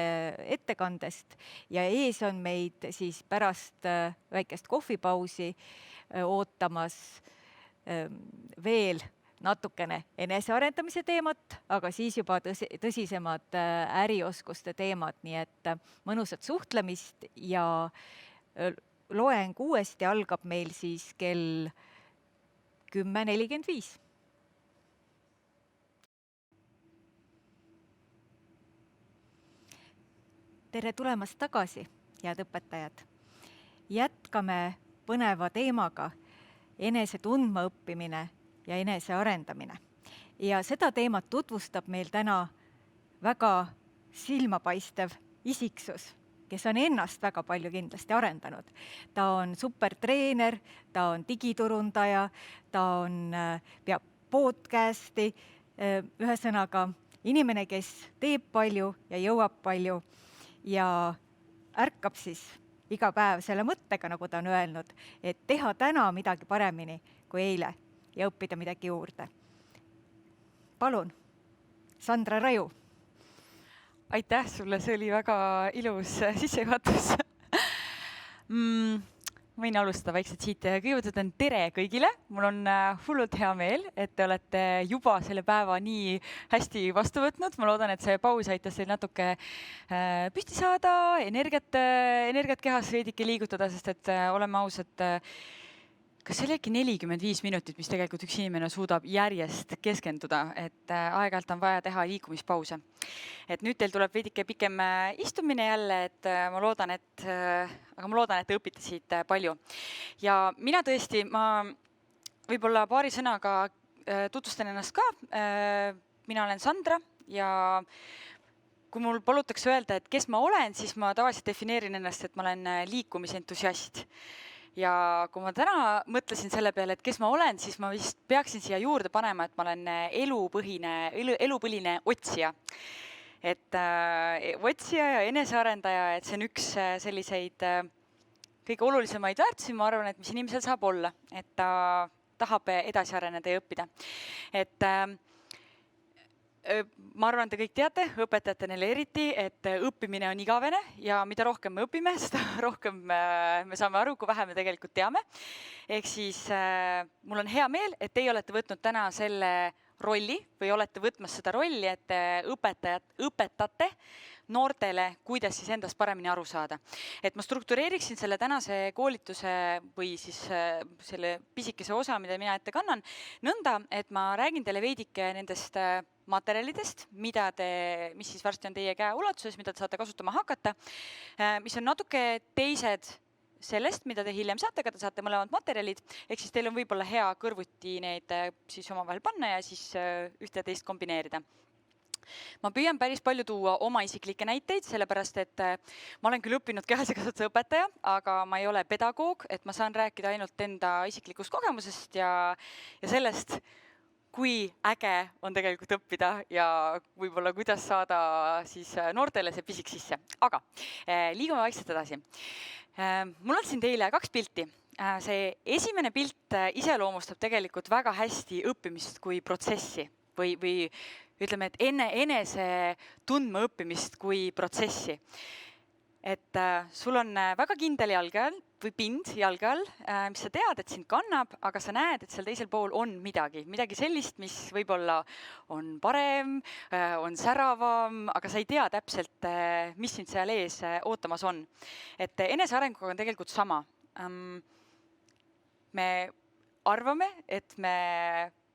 ettekandest. Ja ees on meid siis pärast väikest kohvipausi ootamas veel natukene enesearendamise teemat, aga siis juba tõsisemad ärioskuste teemad, nii et mõnusat suhtlemist ja loeng uuesti algab meil siis kell 10:45. Tere tulemast tagasi, head õpetajad. Jätkame põneva teemaga enese tundma õppimine ja enese arendamine. Ja seda teemat tutvustab meil täna väga silmapaistev isiksus, kes on ennast väga palju kindlasti arendanud. Ta on supertreener, ta on digiturundaja, ta peab podcasti, ühesõnaga inimene, kes teeb palju ja jõuab palju ja ärkab siis iga päev selle mõttega, nagu ta on öelnud, et teha täna midagi paremini kui eile ja õppida midagi juurde. Palun, Sandra Raju. Aitäh sulle, see oli väga ilus sissejuhatus. võin alustada vaikselt siit. Kõigepealt ütlen tere kõigile. Mul on hullult hea meel, et te olete juba selle päeva nii hästi vastu võtnud. Ma loodan, et see paus aitas teil natuke püsti saada, energiat kehas veidike liigutada, sest et oleme ausad, kas see oli äkki 45 minutit, mis tegelikult üks inimene suudab järjest keskenduda, et aeg-ajalt on vaja teha liikumispause. Et nüüd teil tuleb veidike pikem istumine jälle, et ma loodan, et te õpite siit palju. Ja mina tõesti, ma võib-olla paari sõnaga tutvustan ennast ka. Mina olen Sandra ja kui mul palutakse öelda, et kes ma olen, siis ma tavaliselt defineerin ennast, et ma olen liikumisentusiast. Ja kui ma täna mõtlesin selle peale, et kes ma olen, siis ma vist peaksin siia juurde panema, et ma olen elupõline otsija. Et otsija ja enesearendaja, et see on üks selliseid kõige olulisemaid väärtusi, ma arvan, et mis inimesel saab olla, et ta tahab edasi areneda ja õppida. Et ma arvan, te kõik teate, õpetajatele eriti, et õppimine on igavene ja mida rohkem me õpime, seda rohkem me saame aru, kui vähe me tegelikult teame. Ehk siis mul on hea meel, et teie olete võtnud täna selle rolli või olete võtmas seda rolli, et õpetate noortele, kuidas siis endast paremini aru saada. Et ma struktureeriksin selle tänase koolituse või siis selle pisikese osa, mida mina ette kannan, nõnda, et ma räägin teile veidike nendest materjalidest, mis siis varsti on teie käe ulatuses, mida te saate kasutama hakata, mis on natuke teised sellest, mida te hiljem saate, aga te saate mõlemad materjalid, ehk siis teil on võib-olla hea kõrvuti need siis omavahel panna ja siis ühte ja teist kombineerida. Ma püüan päris palju tuua oma isiklikke näiteid, sellepärast et ma olen küll õppinud kehalise kasvatuse õpetaja, aga ma ei ole pedagoog, et ma saan rääkida ainult enda isiklikust kogemusest ja sellest, kui äge on tegelikult õppida ja võib-olla kuidas saada siis noortele see pisik sisse. Aga liigume vaikselt edasi. Mul on siin teile 2 pilti. See esimene pilt iseloomustab tegelikult väga hästi õppimist kui protsessi või ütleme, et enese tundma õppimist kui protsessi. Et sul on väga kindel jalge all või pind jalge all, mis sa tead, et sind kannab, aga sa näed, et seal teisel pool on midagi sellist, mis võib-olla on parem, on säravam, aga sa ei tea täpselt, mis sind seal ees ootamas on. Et enesearenguga on tegelikult sama. Me arvame, et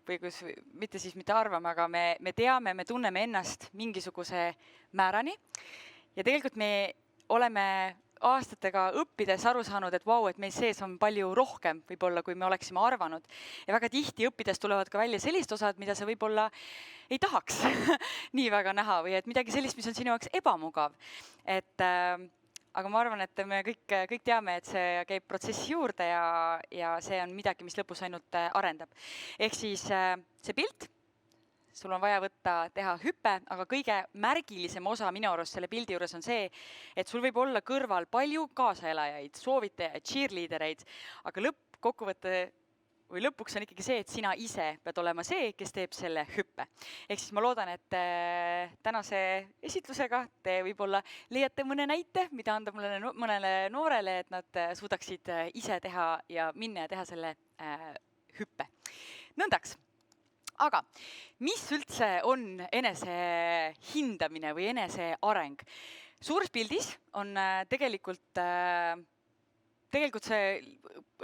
mitte arvame, aga me teame, me tunneme ennast mingisuguse määrani ja tegelikult me oleme aastatega õppides aru saanud, et vau, et meil sees on palju rohkem võib-olla, kui me oleksime arvanud. Ja väga tihti õppides tulevad ka välja sellist osad, mida sa võib-olla ei tahaks nii väga näha või et midagi sellist, mis on sinu jaoks ebamugav. Aga ma arvan, et me kõik teame, et see käib protsessi juurde ja see on midagi, mis lõpus ainult arendab. Ehk siis see pilt, sul on vaja teha hüpe, aga kõige märgilisem osa minu arust selle pildi juures on see, et sul võib olla kõrval palju kaasaelajaid, soovitajaid, cheerleadereid, aga lõppkokkuvõte või lõpuks on ikkagi see, et sina ise pead olema see, kes teeb selle hüppe. Ehk siis ma loodan, et tänase esitlusega te võib-olla leiate mõne näite, mida anda mõnele noorele, et nad suudaksid ise teha ja minna ja teha selle hüppe. Nõndaks. Aga mis üldse on enese hindamine või enese areng? Suures pildis on tegelikult see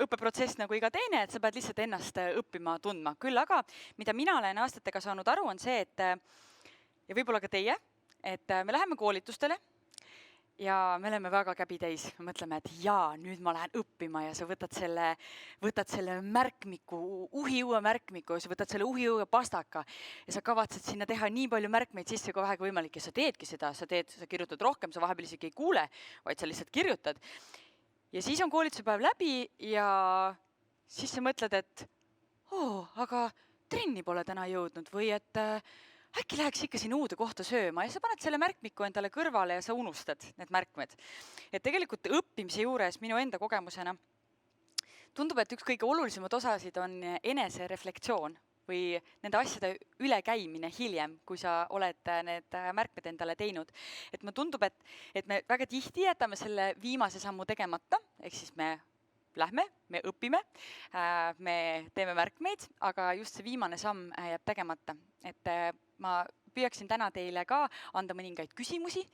õppeprotsess nagu iga teine, et sa pead lihtsalt ennast õppima tundma. Küll aga, mida mina olen aastatega saanud aru, on see, et ja võib-olla ka teie, et me läheme koolitustele ja me oleme väga käbitäis. Me mõtleme, et jaa, nüüd ma lähen õppima ja sa võtad selle märkmiku, uhiõue märkmiku ja sa võtad selle uhiõue pastaka ja sa kavatsed sinna teha nii palju märkmeid sisse, kui vähegi võimalik ja sa teedki seda, sa kirjutad rohkem, sa vahepeal isegi ei kuule, vaid sa lihtsalt kirjutad. Ja siis on koolituse päev läbi ja siis sa mõtled, et aga trenni pole täna jõudnud või et äkki läheks ikka sinna uude kohta sööma ja sa paned selle märkmiku endale kõrvale ja sa unustad need märkmed. Et tegelikult õppimise juures minu enda kogemusena tundub, et üks kõige olulisemad osasid on enesereflektsioon või nende asjade ülekäimine hiljem, kui sa oled need märkmed endale teinud. Et ma tundub, et me väga tihti jätame selle viimase sammu tegemata, ehk siis me lähme, me õpime, me teeme märkmeid, aga just see viimane samm jääb tegemata. Et ma püüaksin täna teile ka anda mõningaid küsimusi,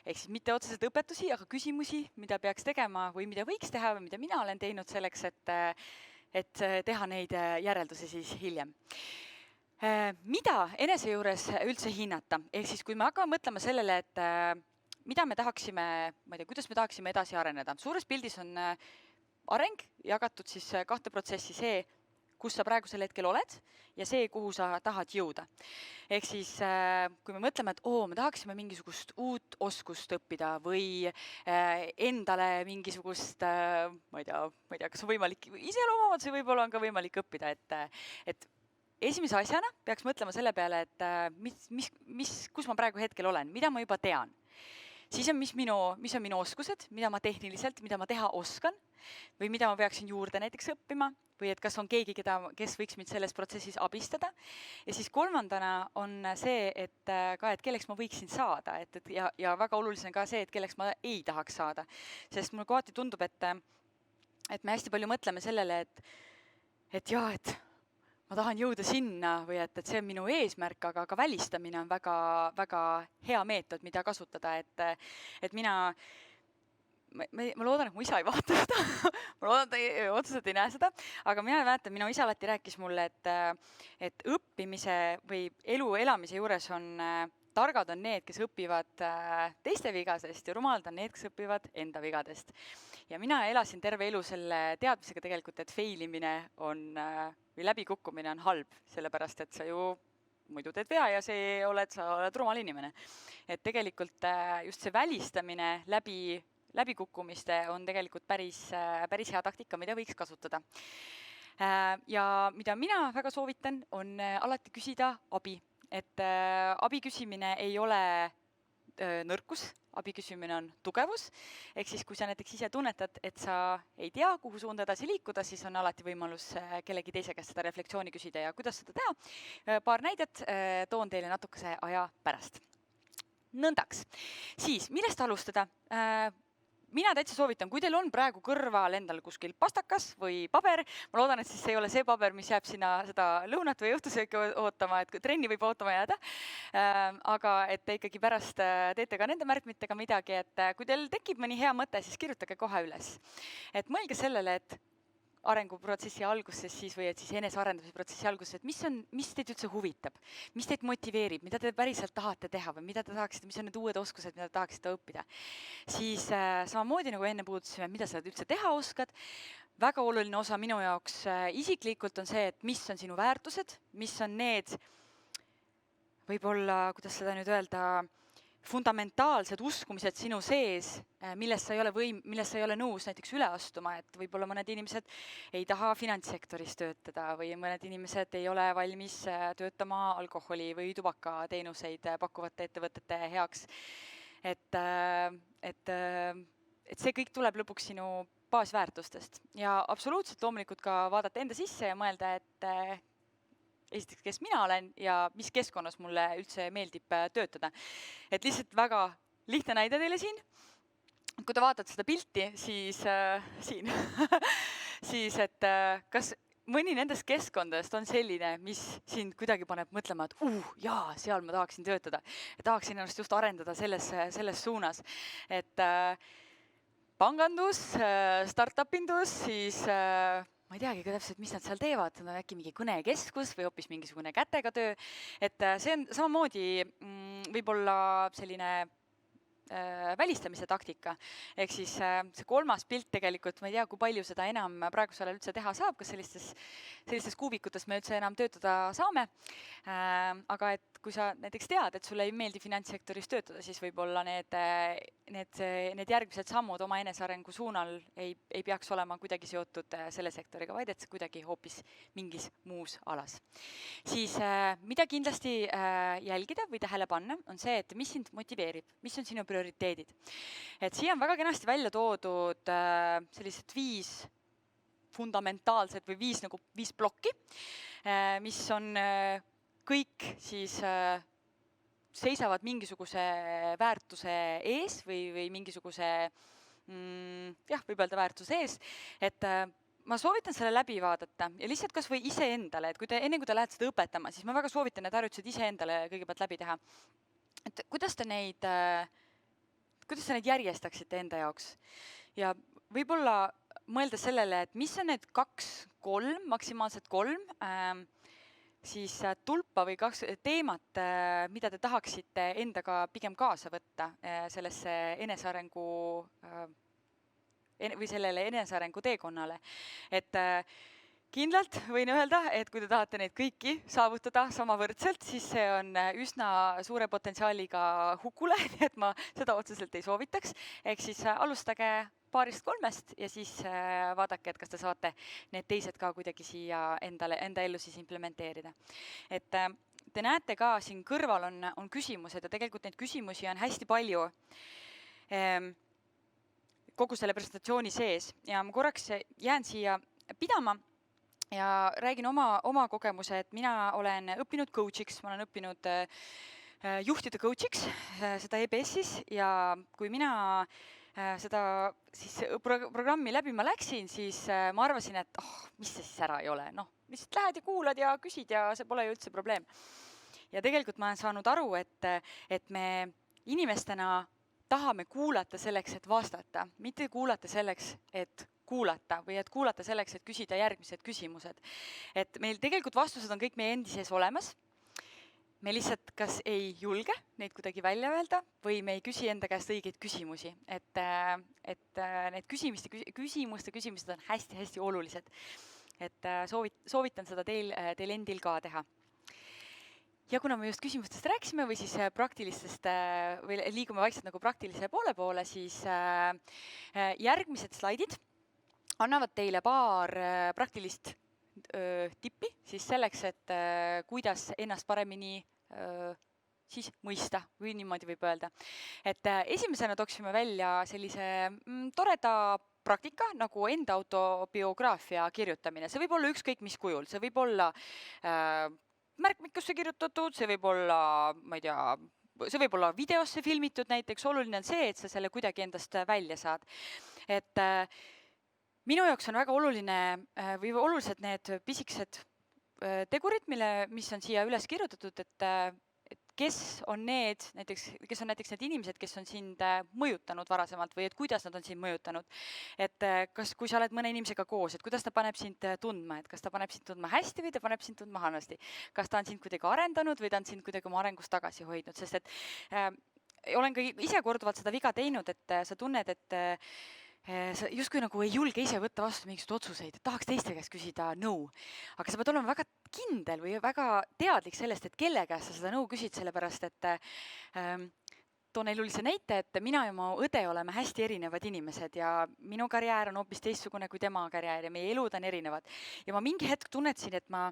ehk siis mitte otseselt õpetusi, aga küsimusi, mida peaks tegema või mida võiks teha või mida mina olen teinud selleks, et teha neid järeldusi siis hiljem. Mida enese juures üldse hinnata? Ehk siis, kui me hakkame mõtlema sellele, et mida me tahaksime, ma ei tea, kuidas me tahaksime edasi areneda. Suures pildis on areng jagatud siis kahte protsessi, see, kus sa praegusel hetkel oled ja see, kuhu sa tahad jõuda. Ehk siis, kui me mõtleme, et me tahaksime mingisugust uut oskust õppida või endale mingisugust, ma ei tea, kas on võimalik iseloomuomadusi, võib-olla on ka võimalik õppida, et esimese asjana peaks mõtlema selle peale, et kus ma praegu hetkel olen, mida ma juba tean. Siis on, mis on minu oskused, mida ma tehniliselt, mida ma teha oskan või mida ma peaksin juurde näiteks õppima või et kas on keegi, kes võiks mind selles protsessis abistada. Ja siis kolmandana on see, et kelleks ma võiksin saada ja väga oluline on ka see, et kelleks ma ei tahaks saada. Sest mulle kohati tundub, et me hästi palju mõtleme sellele, et ma tahan jõuda sinna või et see on minu eesmärk, aga ka välistamine on väga, väga hea meetod, mida kasutada, et ma loodan, et mu isa ei vaata seda, ma loodan, et ta otseselt ei näe seda, aga mina mäletan, minu isa alati rääkis mulle, et õppimise või elu elamise juures on targad on need, kes õpivad teiste vigasest ja rumalad on need, kes õpivad enda vigadest. Ja mina elasin terve elu selle teadmisega tegelikult, et failimine või läbikukkumine on halb, sellepärast et sa ju muidu teed vea ja sa oled rumal inimene. Et tegelikult just see välistamine läbikukkumiste on tegelikult päris hea taktika, mida võiks kasutada. Ja mida mina väga soovitan, on alati küsida abi. Et abi küsimine ei ole nõrkus, abi küsimine on tugevus. Ehk siis, kui sa näiteks ise tunnetad, et sa ei tea, kuhu suunda edasi liikuda, siis on alati võimalus kellegi teise käest seda reflektsiooni küsida ja kuidas seda teha. Paar näidet toon teile natukese aja pärast. Nõndaks. Siis, millest alustada? Mina täitsa soovitan, kui teil on praegu kõrval endal kuskil pastakas või paber, ma loodan, et siis ei ole see paber, mis jääb sinna seda lõunat või õhtusööki ootama, et trenni võib ootama jääda, aga et te ikkagi pärast teete ka nende märkmitega midagi, et kui teil tekib mõni hea mõte, siis kirjutage kohe üles. Et mõelge sellele, et arenguprotsessi alguses siis või et siis enesearendamise protsessi alguses, et mis teid üldse huvitab, mis teid motiveerib, mida te päriselt tahate teha või mida te tahaksite, mis on need uued oskused, mida te tahaksite õppida. Siis samamoodi nagu enne puudutasime, mida sa üldse teha oskad. Väga oluline osa minu jaoks isiklikult on see, et mis on sinu väärtused, mis on need, võib-olla, kuidas seda nüüd öelda, fundamentaalsed uskumised sinu sees, millest sa ei ole nõus näiteks üle astuma, et võib-olla mõned inimesed ei taha finantssektoris töötada või mõned inimesed ei ole valmis töötama alkoholi või tubakateenuseid pakkuvate ettevõtete heaks. Et see kõik tuleb lõpuks sinu baasväärtustest ja absoluutselt loomulikult ka vaadata enda sisse ja mõelda, et esiteks, kes mina olen ja mis keskkonnas mulle üldse meeldib töötada. Et lihtsalt väga lihtne näide teile siin. Kui te vaatate seda pilti, siis siin, siis et kas mõni nendest keskkondadest on selline, mis sind kuidagi paneb mõtlema, et jaa, seal ma tahaksin töötada. Ja tahaksin ennast just arendada selles suunas. Et pangandus, startup-indus, siis ma ei teagi ka täpselt, mis nad seal teevad, nad on äkki mingi kõnekeskus või hoopis mingisugune kätega töö. Et see on samamoodi võib-olla selline välistamise taktika. Ehk siis see kolmas pilt tegelikult, ma ei tea, kui palju seda enam praegusel üldse teha saab, kas sellistes kuubikutes me üldse enam töötada saame. Aga et kui sa näiteks tead, et sulle ei meeldi finantssektoris töötada, siis võib-olla need järgmised sammud oma enesearengu suunal ei peaks olema kuidagi seotud selle sektoriga, vaid et see kuidagi hoopis mingis muus alas. Siis mida kindlasti jälgida või tähele panna, on see, et mis sind motiveerib, mis on sinu prioriteedid. Et siia on väga kenasti välja toodud sellised 5 fundamentaalsed või 5 plokki, mis on kõik siis seisavad mingisuguse väärtuse ees või mingisuguse jah, võib öelda väärtuse ees, et ma soovitan selle läbi vaadata ja lihtsalt kas või iseendale, et enne kui te lähete seda õpetama, siis ma väga soovitan need harjutused iseendale kõigepealt läbi teha. Et kuidas te neid järjestaksite enda jaoks ja võib-olla mõelda sellele, et mis on need 2-3, maksimaalselt 3 siis tulpa või 2 teemat, mida te tahaksite endaga pigem kaasa võtta sellesse sellele enesearengu teekonnale. Et kindlalt võin öelda, et kui te tahate neid kõiki saavutada samavõrdselt, siis see on üsna suure potentsiaaliga hukule, et ma seda otseselt ei soovitaks. Ehk siis alustage 2-3 ja siis vaadake, et kas te saate need teised ka kuidagi siia enda ellu siis implementeerida. Et te näete ka siin kõrval on küsimused ja tegelikult neid küsimusi on hästi palju kogu selle presentatsiooni sees ja ma korraks jään siia pidama ja räägin oma kogemuse, et mina olen õppinud coach'iks, ma olen õppinud juhtide coach'iks, seda EBS-is ja kui mina seda siis programmi läbi ma läksin, siis ma arvasin, et mis see siis ära ei ole, lihtsalt lähed ja kuulad ja küsid ja see pole ju üldse probleem. Ja tegelikult ma olen saanud aru, et me inimestena tahame kuulata selleks, et vastata, mitte kuulata selleks, et kuulata või et kuulata selleks, et küsida järgmised küsimused. Et meil tegelikult vastused on kõik meie endi sees olemas. Me lihtsalt kas ei julge neid kuidagi välja öelda või me ei küsi enda käest õigeid küsimusi. Et need küsimused on hästi-hästi olulised. Et soovitan seda teil endil ka teha. Ja kuna me just küsimustest rääkisime või siis praktilistest või liigume vaikselt nagu praktilise poole, siis järgmised slaidid annavad teile paar praktilist tippi siis selleks, et kuidas ennast paremini siis mõista või niimoodi võib öelda. Et esimesena tooksime välja sellise toreda praktika nagu enda autobiograafia kirjutamine. See võib olla ükskõik mis kujul, see võib olla märkmikusse kirjutatud, see võib olla, ma ei tea, see võib olla videosse filmitud näiteks, oluline on see, et sa selle kuidagi endast välja saad. Et minu jaoks on väga oluline või olulised need pisikesed tegurid, mis on siia üles kirjutatud, et kes on näiteks need inimesed, kes on sind mõjutanud varasemalt või et kuidas nad on sind mõjutanud. Et kui sa oled mõne inimesega koos, et kuidas ta paneb sind tundma, et kas ta paneb sind tundma hästi või ta paneb sind tundma halvasti. Kas ta on sind kuidagi arendanud või ta on sind kuidagi oma arengust tagasi hoidnud, sest et olen ka ise korduvalt seda viga teinud, et sa tunned, et sa justkui nagu ei julge ise võtta vastu mingisuguseid otsuseid, et tahaks teiste käest küsida nõu. Aga sa pead olema väga kindel või väga teadlik sellest, et kelle käest sa seda nõu küsid, sellepärast et toon elulise näite, et mina ja mu õde oleme hästi erinevad inimesed ja minu karjäär on hoopis teistsugune kui tema karjäär ja meie elud on erinevad. Ja ma mingi hetk tunnetasin, et ma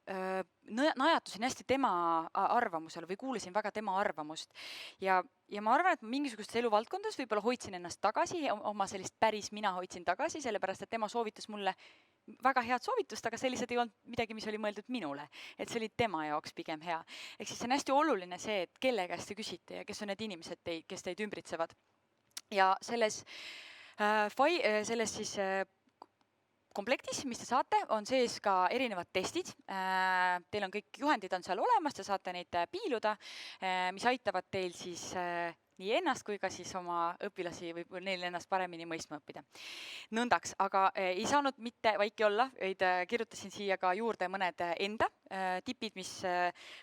najatusin hästi tema arvamusele või kuulasin väga tema arvamust. Ja ma arvan, et ma mingisugustes eluvaldkondades võib-olla hoidsin ennast tagasi, oma sellist päris mina hoidsin tagasi, sellepärast et tema soovitas mulle väga head soovitust, aga sellised ei olnud midagi, mis oli mõeldud minule. Et see oli tema jaoks pigem hea. Ehk siis see on hästi oluline see, et kelle käest te küsite ja kes on need inimesed, kes teid ümbritsevad. Ja selles siis komplektis, mis te saate, on sees ka erinevad testid. Teil on kõik juhendid on seal olemas, te saate neid piiluda, mis aitavad teil siis nii ennast kui ka siis oma õpilasi või neil ennast paremini mõistma õppida. Nõndaks, aga ei saanud mitte vaiki olla, vaid kirjutasin siia ka juurde mõned enda tipid,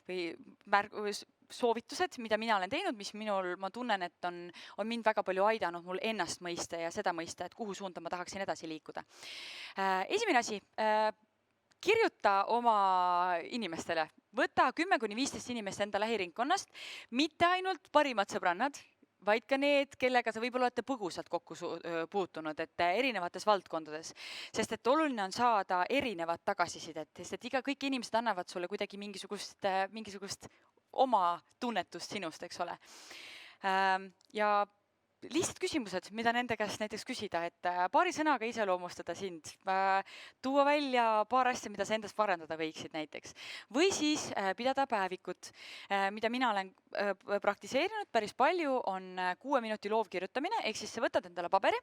või soovitused, mida mina olen teinud, mis ma tunnen, et on mind väga palju aidanud mul ennast mõista ja seda mõista, et kuhu suunda ma tahaksin edasi liikuda. Esimene asi, kirjuta oma inimestele. Võta 10-15 inimest enda lähiringkonnast, mitte ainult parimad sõbrannad, vaid ka need, kellega sa võib-olla olete põgusalt kokku puutunud, et erinevates valdkondades. Sest et oluline on saada erinevat tagasisidet, sest et kõik inimesed annavad sulle kuidagi mingisugust oma tunnetust sinust, eks ole. Ja lihtsad küsimused, mida nende käest näiteks küsida, et paari sõnaga iseloomustada sind, tuua välja paar asja, mida sa endast parandada võiksid näiteks. Või siis pidada päevikut, mida mina olen praktiseerinud päris palju, on 6 minuti loovkirjutamine, ehk siis sa võtad endale paberi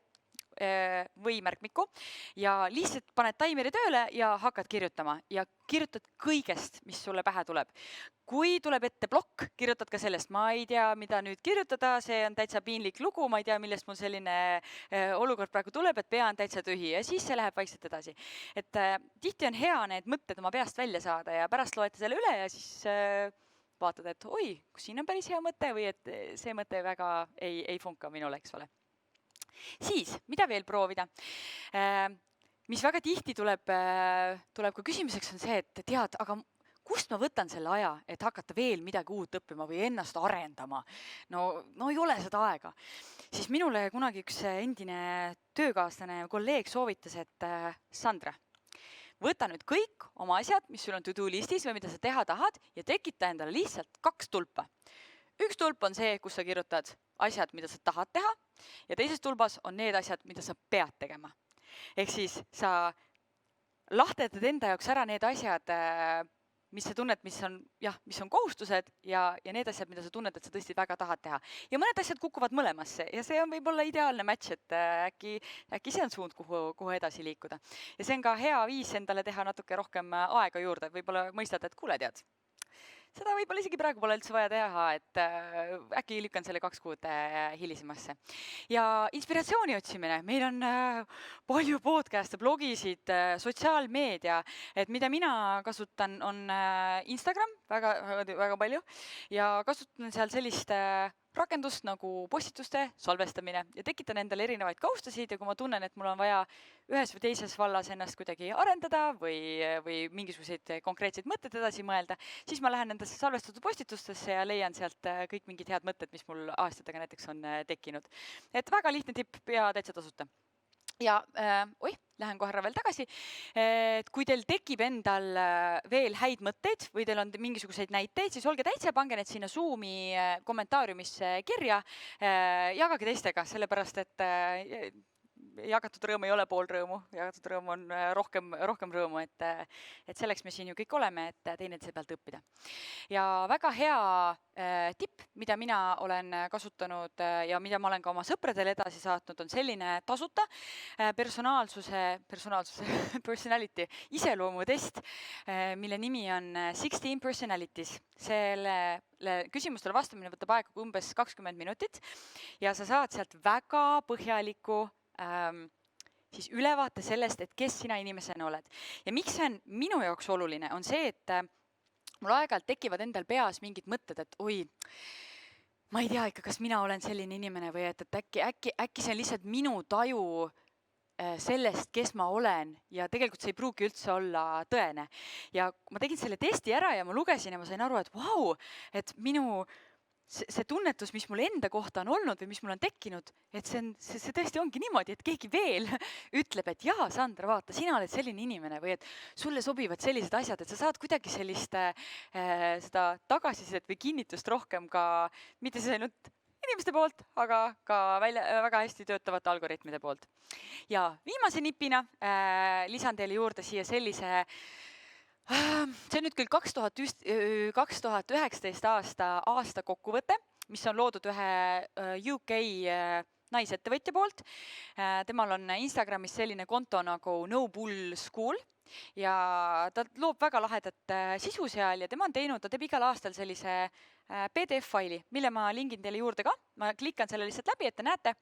või märkmiku ja lihtsalt paned taimeri tööle ja hakkad kirjutama ja kirjutad kõigest, mis sulle pähe tuleb. Kui tuleb ette plokk, kirjutad ka sellest, ma ei tea, mida nüüd kirjutada, see on täitsa piinlik lugu, ma ei tea, millest mul selline olukord praegu tuleb, et pea on täitsa tühi ja siis see läheb vaikselt edasi. Et tihti on hea need mõtted oma peast välja saada ja pärast loete selle üle ja siis vaatad, et oi, siin on päris hea mõte või et see mõte väga ei funka minule, eks ole. Siis, mida veel proovida? Mis väga tihti tuleb ka küsimuseks on see, et tead, aga kust ma võtan selle aja, et hakata veel midagi uut õppima või ennast arendama? No ei ole seda aega. Siis minule kunagi üks endine töökaaslane ja kolleeg soovitas, et Sandra, võta nüüd kõik oma asjad, mis sul on to-do listis või mida sa teha tahad ja tekita endale lihtsalt 2 tulpa. Üks tulp on see, kus sa kirjutad asjad, mida sa tahad teha ja teises tulbas on need asjad, mida sa pead tegema. Ehk siis sa lahterdad enda jaoks ära need asjad, mis sa tunned, mis on kohustused ja need asjad, mida sa tunned, et sa tõesti väga tahad teha. Ja mõned asjad kukuvad mõlemasse ja see on võib-olla ideaalne match, et äkki see on suund, kuhu edasi liikuda. Ja see on ka hea viis endale teha natuke rohkem aega juurde, võib-olla mõistad, et kuule tead, seda võib-olla isegi praegu pole üldse vaja teha, et äkki lükkan selle 2 kuud hilisemasse. Ja inspiratsiooni otsimine. Meil on palju podcast'e, blogisid, sotsiaalmeedia, et mida mina kasutan, on Instagram, väga palju, ja kasutan seal sellist rakendust nagu postituste salvestamine ja tekitan endale erinevaid kaustasid ja kui ma tunnen, et mul on vaja ühes või teises vallas ennast kuidagi arendada või mingisuguseid konkreetseid mõtteid edasi mõelda, siis ma lähen nendesse salvestatud postitustesse ja leian sealt kõik mingid head mõtted, mis mul aastatega näiteks on tekkinud. Et väga lihtne tipp ja täitsa tasuta. Ja lähen korra veel tagasi, et kui teil tekib endal veel häid mõtteid või teil on mingisuguseid näiteid, siis olge täitsa, pange need sinna Zoomi kommentaariumisse kirja, jagage teistega, sellepärast et jagatud rõõm ei ole pool rõõmu, jagatud rõõm on rohkem rõõmu, et selleks me siin ju kõik oleme, et teineteise pealt õppida. Ja väga hea tipp, mida mina olen kasutanud ja mida ma olen ka oma sõpradele edasi saatnud, on selline tasuta personality iseloomutest, mille nimi on 16 personalities. Selle küsimustele vastamine võtab aega umbes 20 minutit ja sa saad sealt väga põhjaliku siis ülevaate sellest, et kes sina inimesena oled. Ja miks see on minu jaoks oluline, on see, et mul aeg-ajalt tekivad endal peas mingid mõtted, et oi, ma ei tea ikka, kas mina olen selline inimene või et äkki see on lihtsalt minu taju sellest, kes ma olen ja tegelikult see ei pruugi üldse olla tõene. Ja ma tegin selle testi ära ja ma lugesin ja ma sain aru, et vau, et see tunnetus, mis mul enda kohta on olnud või mis mul on tekkinud, et see tõesti ongi niimoodi, et keegi veel ütleb, et jaa, Sandra, vaata, sina oled selline inimene või et sulle sobivad sellised asjad, et sa saad kuidagi sellist seda tagasisidet või kinnitust rohkem ka, mitte see ainult inimeste poolt, aga ka väga hästi töötavate algoritmide poolt. Ja viimase nipina lisan teile juurde siia sellise see on nüüd küll 2019 aasta kokkuvõte, mis on loodud ühe UK naisettevõtja poolt. Temal on Instagramis selline konto nagu No Bull School ja ta loob väga lahedat sisu seal ja ta teeb igal aastal sellise PDF-faili, mille ma lingin teile juurde ka. Ma klikkan selle lihtsalt läbi, et te näete.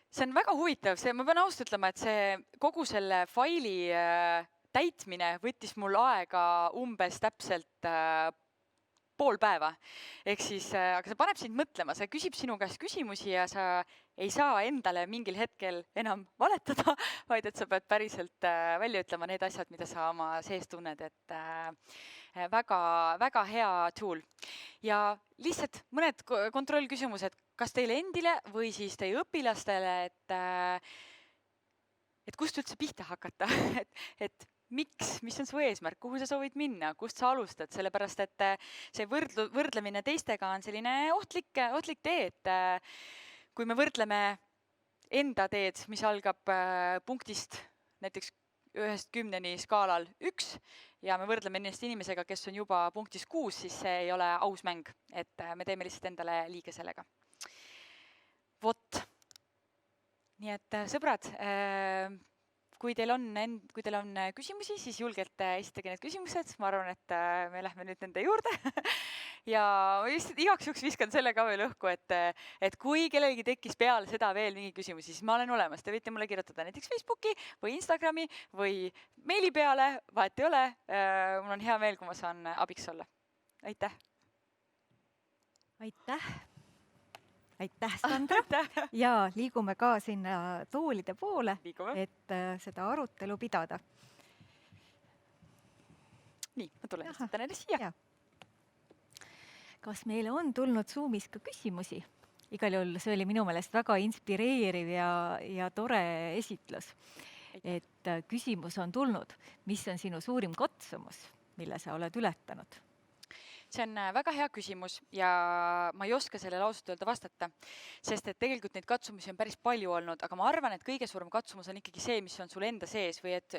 See on väga huvitav, ma pean ausalt ütlema, et see kogu selle faili täitmine võttis mul aega umbes täpselt pool päeva. Ehk siis, aga see paneb sind mõtlema, see küsib sinu käest küsimusi ja sa ei saa endale mingil hetkel enam valetada, vaid et sa pead päriselt välja ütlema need asjad, mida sa oma sees tunned, et väga hea tool. Ja lihtsalt mõned kontrollküsimused, kas teile endile või siis teie õpilastele, et kust üldse pihta hakata, et miks, mis on su eesmärk, kuhu sa soovid minna, kust sa alustad, sellepärast et see võrdlemine teistega on selline ohtlik tee, et kui me võrdleme enda teed, mis algab punktist näiteks 1-10 skaalal 1 ja me võrdleme ennast inimesega, kes on juba punktis 6, siis see ei ole aus mäng, et me teeme lihtsalt endale liiga sellega. Vot. Nii et sõbrad, kui teil on küsimusi, siis julgelt esitage need küsimused. Ma arvan, et me lähme nüüd nende juurde. Ja igaks juhuks viskan selle ka veel õhku, et kui kellelgi tekkis peale seda veel mingi küsimusi, siis ma olen olemas. Te võite mulle kirjutada näiteks Facebooki või Instagrami või meili peale, vahet ei ole. Mul on hea meel, kui ma saan abiks olla. Aitäh! Aitäh! Aitäh, Sandra! Ja liigume ka sinna toolide poole, et seda arutelu pidada. Nii, ma tulen lihtsalt neile siia. Kas meile on tulnud Zoomis ka küsimusi? Igal juhul see oli minu meelest väga inspireeriv ja tore esitlus. Et küsimus on tulnud, mis on sinu suurim katsumus, mille sa oled ületanud? See on väga hea küsimus ja ma ei oska selle ausalt öelda vastata, sest et tegelikult neid katsumusi on päris palju olnud, aga ma arvan, et kõige suurem katsumus on ikkagi see, mis on sul enda sees või et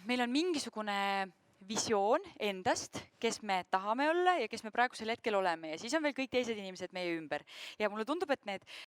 meil on mingisugune visioon endast, kes me tahame olla ja kes me praegusel hetkel oleme ja siis on veel kõik teised inimesed meie ümber. Ja mulle tundub, et need